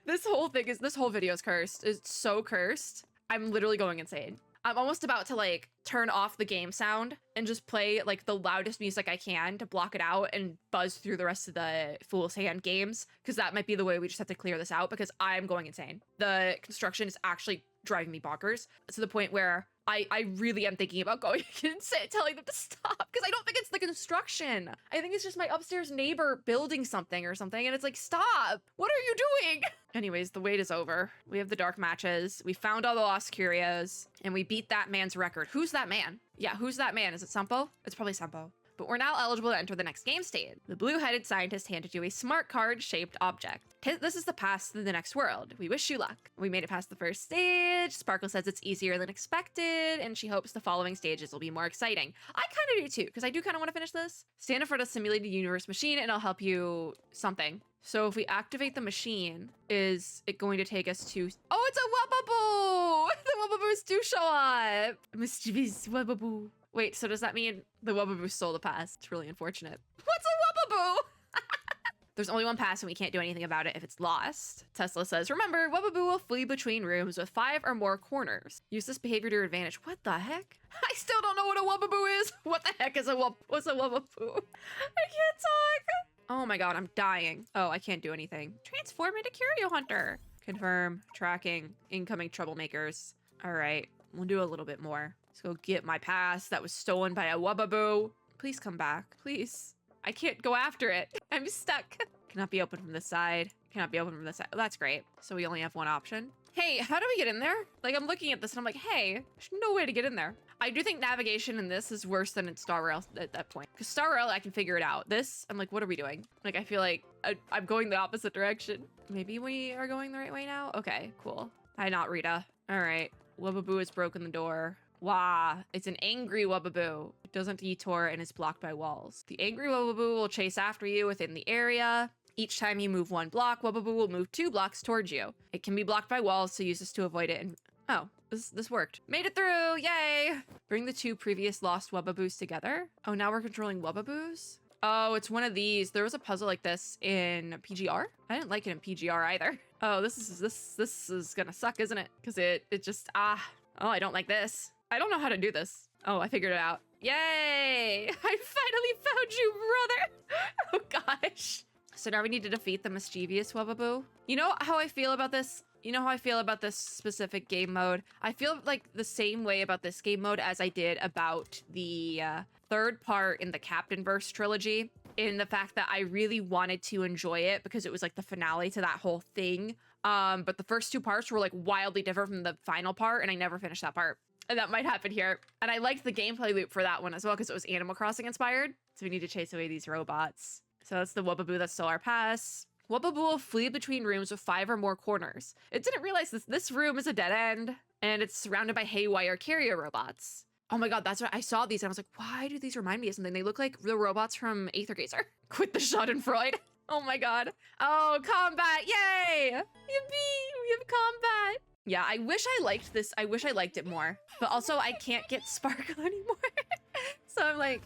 This whole video is cursed. It's so cursed. I'm literally going insane. I'm almost about to like turn off the game sound and just play like the loudest music I can to block it out and buzz through the rest of the Fool's Hand games, because that might be the way we just have to clear this out because I'm going insane. The construction is actually driving me bonkers to the point where I really am thinking about going and telling them to stop, because I don't think it's the construction. I think it's just my upstairs neighbor building something or something, and it's like, stop! What are you doing? Anyways, the wait is over. We have the dark matches. We found all the lost curios, and we beat that man's record. Who's that man? Yeah, who's that man? Is it Sampo? It's probably Sampo. but we're now eligible to enter the next game stage. The blue-headed scientist handed you a smart card-shaped object. This is the pass to the next world. We wish you luck. We made it past the first stage. Sparkle says it's easier than expected, and she hopes the following stages will be more exciting. I kind of do too, because I do kind of want to finish this. Stand in front of a simulated universe machine, and I'll help you something. So if we activate the machine, is it going to take us to... Oh, it's a Wubaboo! The Wubaboos do show up! Mischievous Wubaboo. Wait, so does that mean the Wubaboo stole the pass? It's really unfortunate. What's a Wubaboo? There's only one pass and we can't do anything about it if it's lost. Tesla says, remember, Wubaboo will flee between rooms with 5 or more corners. Use this behavior to your advantage. What the heck? I still don't know what a Wubaboo is. What the heck is what's a Wubaboo? I can't talk. Oh my god, I'm dying. Oh, I can't do anything. Transform into Curio Hunter. Confirm. Tracking. Incoming troublemakers. All right, we'll do a little bit more. Let's go get my pass that was stolen by a Wubaboo. Please come back, please. I can't go after it. I'm stuck. Cannot be opened from this side. Cannot be opened from this side. Oh, that's great. So we only have one option. Hey, how do we get in there? Like, I'm looking at this and I'm like, hey, there's no way to get in there. I do think navigation in this is worse than in Star Rail at that point. Because Star Rail, I can figure it out. This, I'm like, what are we doing? Like, I feel like I'm going the opposite direction. Maybe we are going the right way now? Okay, cool. Hi, not Rita. All right. Wubaboo has broken the door. Wah, it's an angry Wubaboo. It doesn't detour and is blocked by walls. The angry Wubaboo will chase after you within the area. Each time you move 1 block, Wubaboo will move 2 blocks towards you. It can be blocked by walls, so use this to avoid it. And oh, this worked. Made it through, yay! Bring the 2 previous lost Wubaboos together. Oh, now we're controlling Wubaboos? Oh, it's one of these. There was a puzzle like this in PGR. I didn't like it in PGR either. Oh, this is gonna suck, isn't it? Because it just, oh, I don't like this. I don't know how to do this. Oh, I figured it out. Yay! I finally found you, brother! Oh gosh. So now we need to defeat the mischievous Wubaboo. You know how I feel about this? You know how I feel about this specific game mode? I feel like the same way about this game mode as I did about the third part in the Captainverse trilogy, in the fact that I really wanted to enjoy it because it was like the finale to that whole thing. But the first 2 parts were like wildly different from the final part, and I never finished that part. And that might happen here. And I liked the gameplay loop for that one as well because it was Animal Crossing inspired. So we need to chase away these robots. So that's the Wubaboo that stole our pass. Wubaboo will flee between rooms with 5 or more corners. It didn't realize this room is a dead end and it's surrounded by haywire carrier robots. Oh my god, that's what I saw these and I was like, why do these remind me of something? They look like the robots from Aethergazer. Quit the Schadenfreude. Oh my god. Oh, combat, yay! Yippee, we have combat. Yeah, I wish I liked this. I wish I liked it more. But also, I can't get Sparkle anymore. So I'm like,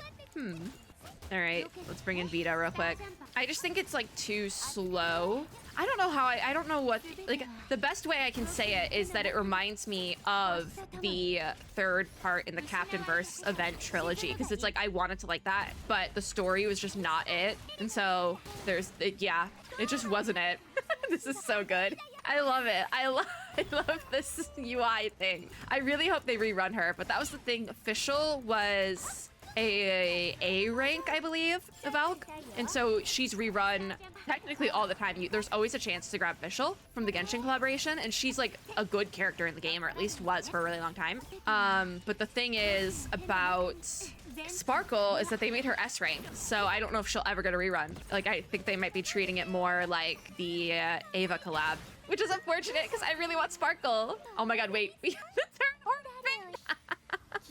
All right, let's bring in Vita real quick. I just think it's like too slow. I don't know how I don't know what, like the best way I can say it is that it reminds me of the third part in the Captainverse event trilogy. Cause it's like, I wanted to like that, but the story was just not it. And so yeah, it just wasn't it. This is so good. I love it. I love this UI thing. I really hope they rerun her, but that was the thing. Official was a rank, I believe, of Valk. And so she's rerun technically all the time. There's always a chance to grab Official from the Genshin collaboration, and she's like a good character in the game, or at least was for a really long time. But the thing is about Sparkle is that they made her S rank, so I don't know if she'll ever get a rerun. Like, I think they might be treating it more like the Ava collab, which is unfortunate because I really want Sparkle. Oh my god, wait. We have the third part thing.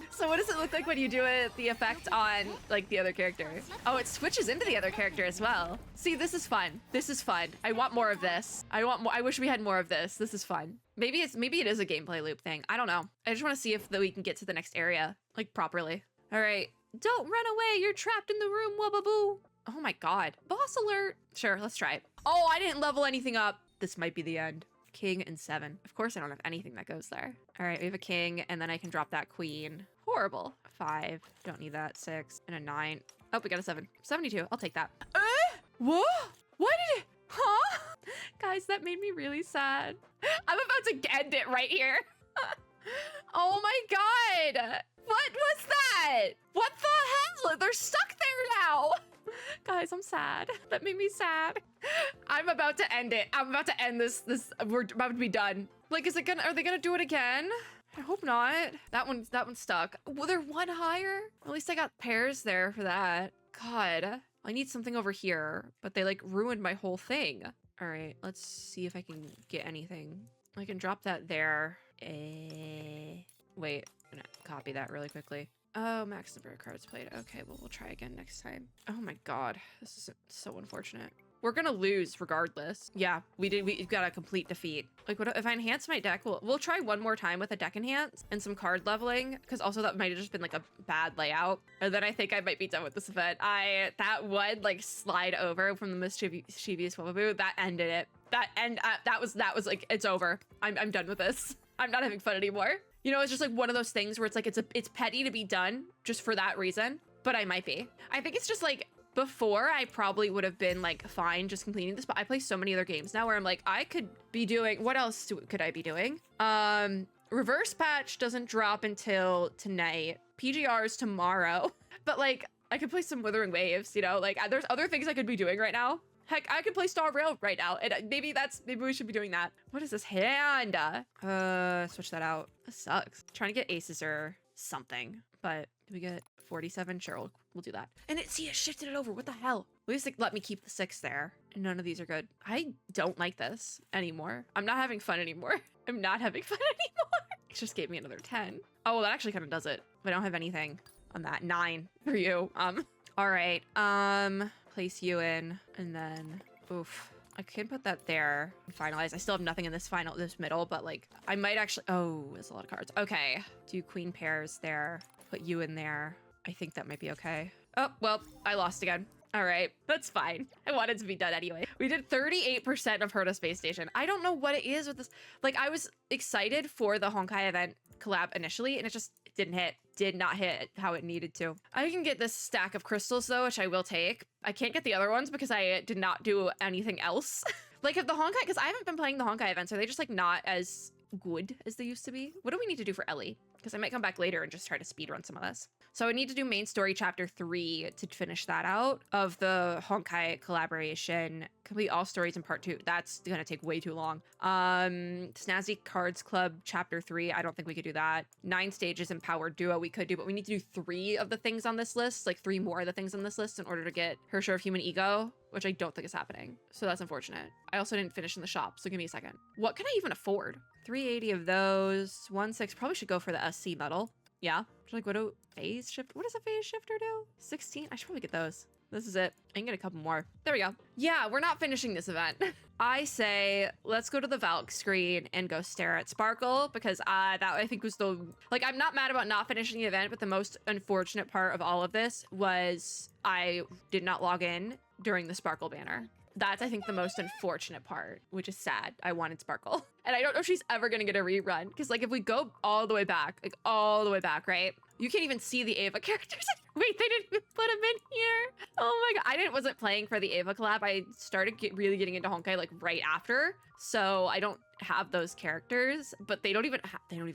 So what does it look like when you do the effect on like the other character? Oh, it switches into the other character as well. See, this is fun. This is fun. I want more of this. I want more. I wish we had more of this. This is fun. Maybe it is a gameplay loop thing. I don't know. I just want to see if we can get to the next area like properly. All right. Don't run away. You're trapped in the room, Wubaboo. Oh my god. Boss alert. Sure, let's try it. Oh, I didn't level anything up. This might be the end. King and 7. Of course I don't have anything that goes there. All right, we have a king and then I can drop that queen. Horrible. 5. Don't need that. 6 and a 9. Oh, we got a 7. 72. I'll take that. Whoa? What did it? Huh? Guys, that made me really sad. I'm about to end it right here. Oh my god. What was that? What the hell? They're stuck there now. Guys, I'm sad. That made me sad. I'm about to end it. I'm about to end this. We're about to be done. Like, are they gonna do it again? I hope not. That one's stuck. Well, they're one higher. At least I got pairs there for that. God, I need something over here, but they like ruined my whole thing. All right, let's see if I can get anything. I can drop that there. Wait, I'm gonna copy that really quickly. Oh, max number of cards played. Okay, well, we'll try again next time. Oh my God, this is so unfortunate. We're gonna lose regardless. Yeah, we've got a complete defeat. Like, what if I enhance my deck? We'll try one more time with a deck enhance and some card leveling, because also that might have just been like a bad layout. And then I think I might be done with this event. That would like slide over from the mischievous Wababoo. That ended it. That was like, it's over. I'm done with this. I'm not having fun anymore. You know, it's just like one of those things where it's like, it's petty to be done just for that reason, but I might be. I think it's just like, before I probably would have been like fine just completing this, but I play so many other games now where I'm like, I could be doing, what else could I be doing? Reverse patch doesn't drop until tonight. PGR's tomorrow, but like I could play some Withering Waves, you know, like there's other things I could be doing right now. Heck, I could play Star Rail right now, and maybe we should be doing that. What is this hand? Switch that out. This sucks. Trying to get aces or something, but do we get 47? Sure, we'll do that. And it shifted it over. What the hell? At least let me keep the 6 there. And none of these are good. I don't like this anymore. I'm not having fun anymore. I'm not having fun anymore. It just gave me another 10. Oh, well, that actually kind of does it. I don't have anything on that. 9 for you. All right. Place you in, and then oof. I can put that there and finalize. I still have nothing in this middle, but like I might actually, oh, there's a lot of cards. Okay, do queen pairs there, put you in there. I think that might be okay. Oh, well, I lost again. All right, that's fine. I wanted to be done anyway. We did 38% of Herta Space Station. I don't know what it is with this. Like I was excited for the Honkai event collab initially, and it just did not hit how it needed to. I can get this stack of crystals though, which I will take. I can't get the other ones because I did not do anything else. Like if the Honkai, because I haven't been playing the Honkai events, are they just like not as good as they used to be? What do we need to do for Ellie? Because I might come back later and just try to speedrun some of this. So I need to do main story chapter 3 to finish that out of the Honkai collaboration. Complete all stories in part 2. That's gonna take way too long. Snazzy Cards Club chapter 3. I don't think we could do that. 9 stages in Power Duo we could do, but we need to do 3 of the things on this list, like 3 more of the things on this list in order to get her share of human ego, which I don't think is happening. So that's unfortunate. I also didn't finish in the shop, so give me a second. What can I even afford? 380 of those. 16. Probably should go for the SC medal. Yeah. Like, what does a phase shifter do? 16? I should probably get those. This is it. I can get a couple more. There we go. Yeah, we're not finishing this event. I say, let's go to the Valk screen and go stare at Sparkle, because that I think was the, like, I'm not mad about not finishing the event, but the most unfortunate part of all of this was I did not log in during the Sparkle banner. That's, I think, the most unfortunate part, which is sad. I wanted Sparkle. And I don't know if she's ever gonna get a rerun, because like if we go all the way back, right? You can't even see the Ava characters. Wait, they didn't even put them in here. Oh my God, I wasn't playing for the Ava collab. I started really getting into Honkai like right after. So I don't have those characters, but they don't even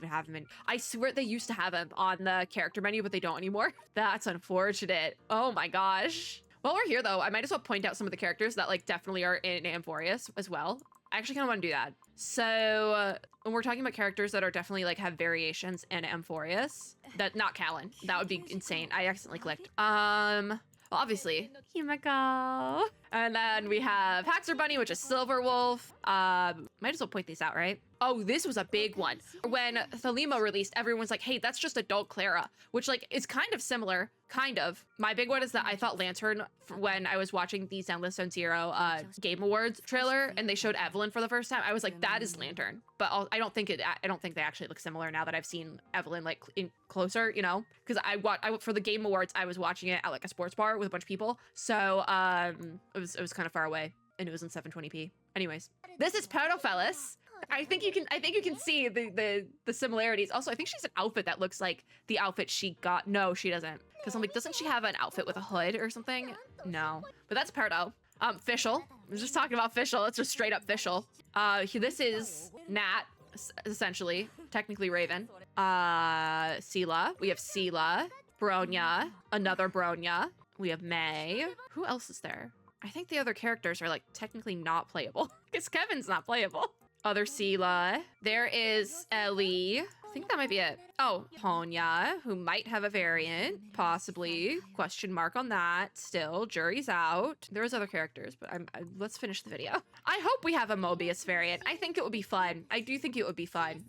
have them in. I swear they used to have them on the character menu, but they don't anymore. That's unfortunate. Oh my gosh. While we're here though, I might as well point out some of the characters that like definitely are in Amphorius as well. I actually kind of want to do that. So when we're talking about characters that are definitely like have variations in Amphorius, that not Callan, that would be insane. I accidentally clicked. Well, obviously Himeko. And then we have Paxer Bunny, which is Silver Wolf. Might as well point these out, right? Oh, this was a big one. When Thalimo released, everyone's like, hey, that's just adult Clara, which like is kind of similar, kind of. My big one is that I thought Lantern, when I was watching the Soundless Zone Zero Game Awards trailer and they showed Evelyn for the first time, I was like, that is Lantern. But I don't think they actually look similar now that I've seen Evelyn like in closer, you know? Because I for the Game Awards, I was watching it at like a sports bar with a bunch of people. So it was kind of far away and it was in 720p. Anyways, this is Perdofelis. I think you can see the similarities. Also, I think she's an outfit that looks like the outfit she got. No, she doesn't. Because I'm like, doesn't she have an outfit with a hood or something? No. But that's Perdo. Fischl. I was just talking about Fischl. It's just straight up Fischl. This is Nat, essentially. Technically Raven. Sela. We have Sela. Bronya. Another Bronya. We have May. Who else is there? I think the other characters are like technically not playable. Because Kevin's not playable. Other Sela. There is Ellie. think that might be it. Oh, Honya, who might have a variant, possibly. Question mark on that. Still, jury's out. There's other characters, but let's finish the video. I hope we have a Mobius variant. I think it would be fun. I do think it would be fun.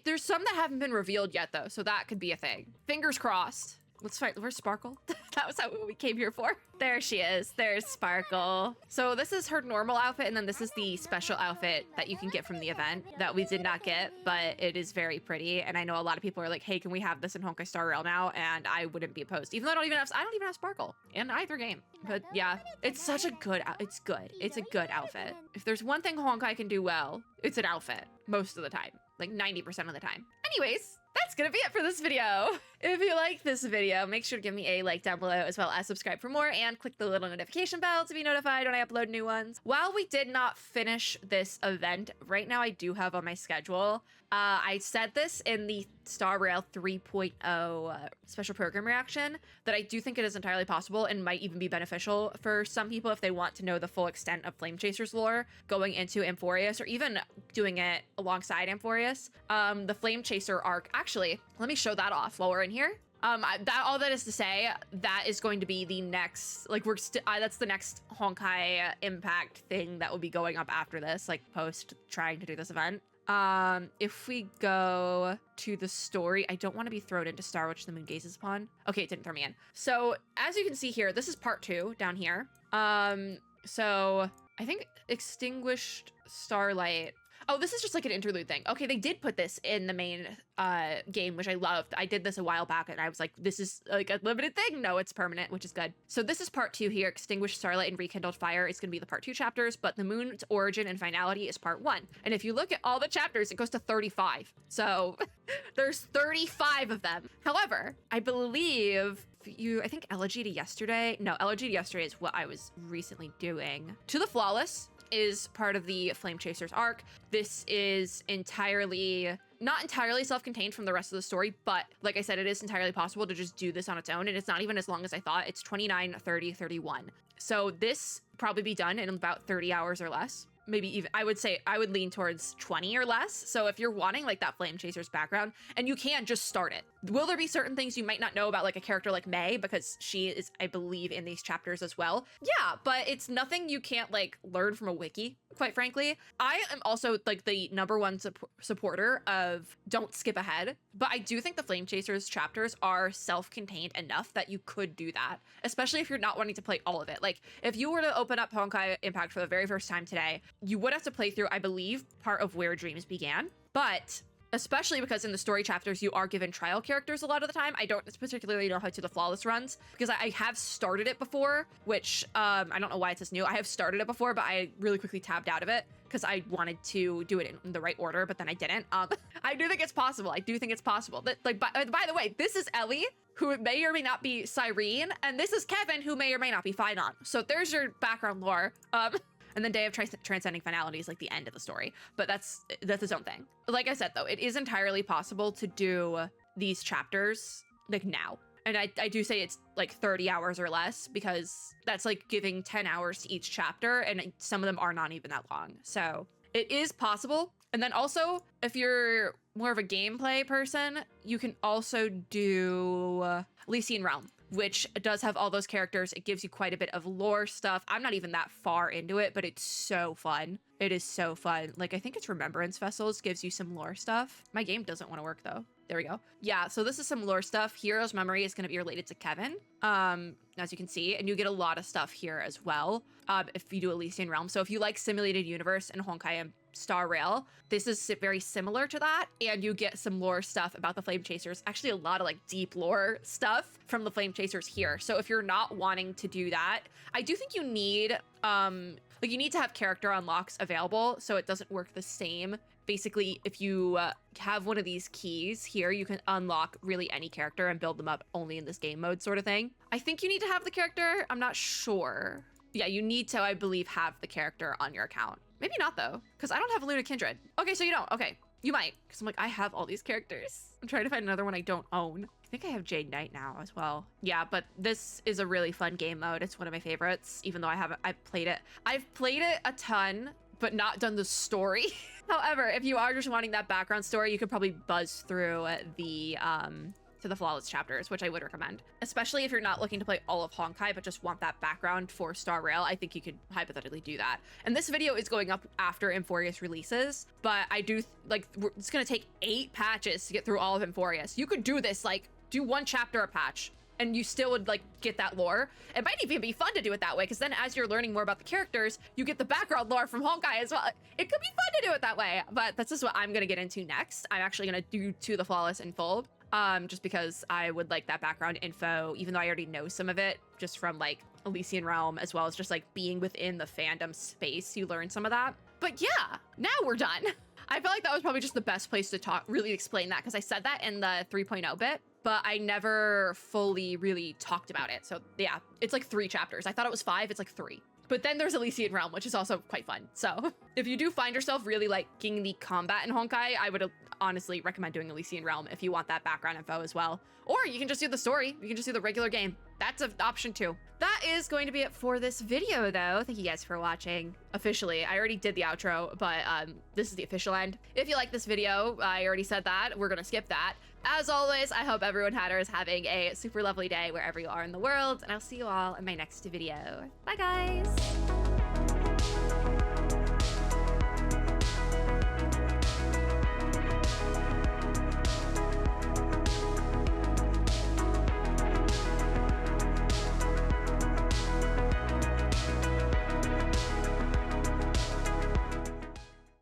There's some that haven't been revealed yet though, so that could be a thing. Fingers crossed. Let's fight. Where's Sparkle? That was what we came here for. There she is. There's Sparkle. So this is her normal outfit, and then this is the special outfit that you can get from the event that we did not get, but it is very pretty. And I know a lot of people are like, hey, can we have this in Honkai Star Rail now? And I wouldn't be opposed, even though I don't even have Sparkle in either game. But yeah, it's such a good, it's good. It's a good outfit. If there's one thing Honkai can do well, it's an outfit most of the time, like 90% of the time. Anyways, that's gonna be it for this video. If you like this video, make sure to give me a like down below, as well as subscribe for more, and click the little notification bell to be notified when I upload new ones. While we did not finish this event, right now I do have on my schedule, I said this in the Star Rail 3.0 special program reaction, that I do think it is entirely possible and might even be beneficial for some people if they want to know the full extent of Flame Chasers lore going into Amphorius, or even doing it alongside Amphorius. The Flame Chaser arc, actually, let me show that off while we're in here. All that is to say, that is going to be the next, like that's the next Honkai Impact thing that will be going up after this, like post trying to do this event. If we go to the story, I don't want to be thrown into Star which the moon gazes upon. Okay, it didn't throw me in. So as you can see here, this is part 2 down here. So I think Extinguished Starlight. Oh, this is just like an interlude thing. Okay, they did put this in the main game, which I loved. I did this a while back and I was like, this is like a limited thing. No, it's permanent, which is good. So this is part 2 here. Extinguished Starlight and Rekindled Fire is going to be the part 2 chapters, but the moon's origin and finality is part 1. And if you look at all the chapters, it goes to 35. So there's 35 of them. However, I believe I think Elegy to Yesterday. No, Elegy to Yesterday is what I was recently doing. To the Flawless is part of the Flame Chasers arc. This is not entirely self-contained from the rest of the story, but like I said, it is entirely possible to just do this on its own, and it's not even as long as I thought. It's 29, 30, 31. So this probably be done in about 30 hours or less. Maybe even, I would say, I would lean towards 20 or less. So if you're wanting like that Flame Chasers background, and you can just start it. Will there be certain things you might not know about like a character like Mei, because she is, I believe, in these chapters as well? Yeah, but it's nothing you can't like learn from a wiki, quite frankly. I am also like the #1 supporter of don't skip ahead, but I do think the Flame Chasers chapters are self-contained enough that you could do that, especially if you're not wanting to play all of it. Like if you were to open up Honkai Impact for the very first time today, you would have to play through, I believe, part of Where Dreams Began, but especially because in the story chapters, you are given trial characters a lot of the time. I don't particularly know how to the Flawless runs, because I have started it before, which I don't know why it says new. I have started it before, but I really quickly tabbed out of it because I wanted to do it in the right order, but then I didn't. I do think it's possible. I do think it's possible. That, like, by the way, this is Ellie, who may or may not be Cyrene, and this is Kevin, who may or may not be Phynon. So there's your background lore. And then Day of Transcending Finality is like the end of the story, but that's its own thing. Like I said, though, it is entirely possible to do these chapters like now. And I do say it's like 30 hours or less, because that's like giving 10 hours to each chapter, and some of them are not even that long. So it is possible. And then also, if you're more of a gameplay person, you can also do Elysian Realm, which does have all those characters. It gives you quite a bit of lore stuff. I'm not even that far into it, but it's so fun. It is so fun. Like, I think it's Remembrance Vessels gives you some lore stuff. My game doesn't want to work though. There we go. Yeah, so this is some lore stuff. Hero's Memory is going to be related to Kevin, as you can see, and you get a lot of stuff here as well if you do Elysian Realm. So if you like Simulated Universe and Honkai Star Rail, this is very similar to that, and you get some lore stuff about the Flame Chasers. Actually, a lot of like deep lore stuff from the Flame Chasers here. So if you're not wanting to do that, I do think you need you need to have character unlocks available, so it doesn't work the same. Basically, if you have one of these keys here, you can unlock really any character and build them up only in this game mode sort of thing. I think you need to have the character. I'm not sure. Yeah, you need to, I believe, have the character on your account. Maybe not though, because I don't have Luna Kindred. Okay, so you don't. Okay, you might, because I'm like, I have all these characters. I'm trying to find another one I don't own. I think I have Jade Knight now as well. Yeah, but this is a really fun game mode. It's one of my favorites, even though I've played it a ton, but not done the story. However, if you are just wanting that background story, you could probably buzz through the to the flawless chapters, which I would recommend, especially if you're not looking to play all of Honkai but just want that background for Star Rail. I think you could hypothetically do that. And this video is going up after Emphorius releases, but I do like it's gonna take 8 patches to get through all of Emphorius. You could do this, like do 1 chapter a patch and you still would like get that lore. It might even be fun to do it that way, because then as you're learning more about the characters, you get the background lore from Honkai as well. It could be fun to do it that way, but that's just what I'm gonna get into next. I'm actually gonna do To the Flawless in full, just because I would like that background info, even though I already know some of it just from like Elysian Realm, as well as just like being within the fandom space, you learn some of that. But yeah, now we're done. I felt like that was probably just the best place to really explain that, because I said that in the 3.0 bit, but I never fully really talked about it. So yeah, it's like 3 chapters. I thought it was 5, it's like 3. But then there's Elysian Realm, which is also quite fun. So if you do find yourself really liking the combat in Honkai, I would honestly recommend doing Elysian Realm if you want that background info as well. Or you can just do the story. You can just do the regular game. That's an option too. That is going to be it for this video though. Thank you guys for watching. Officially, I already did the outro, but this is the official end. If you like this video, I already said that. We're gonna skip that. As always, I hope everyone is having a super lovely day wherever you are in the world, and I'll see you all in my next video. Bye guys.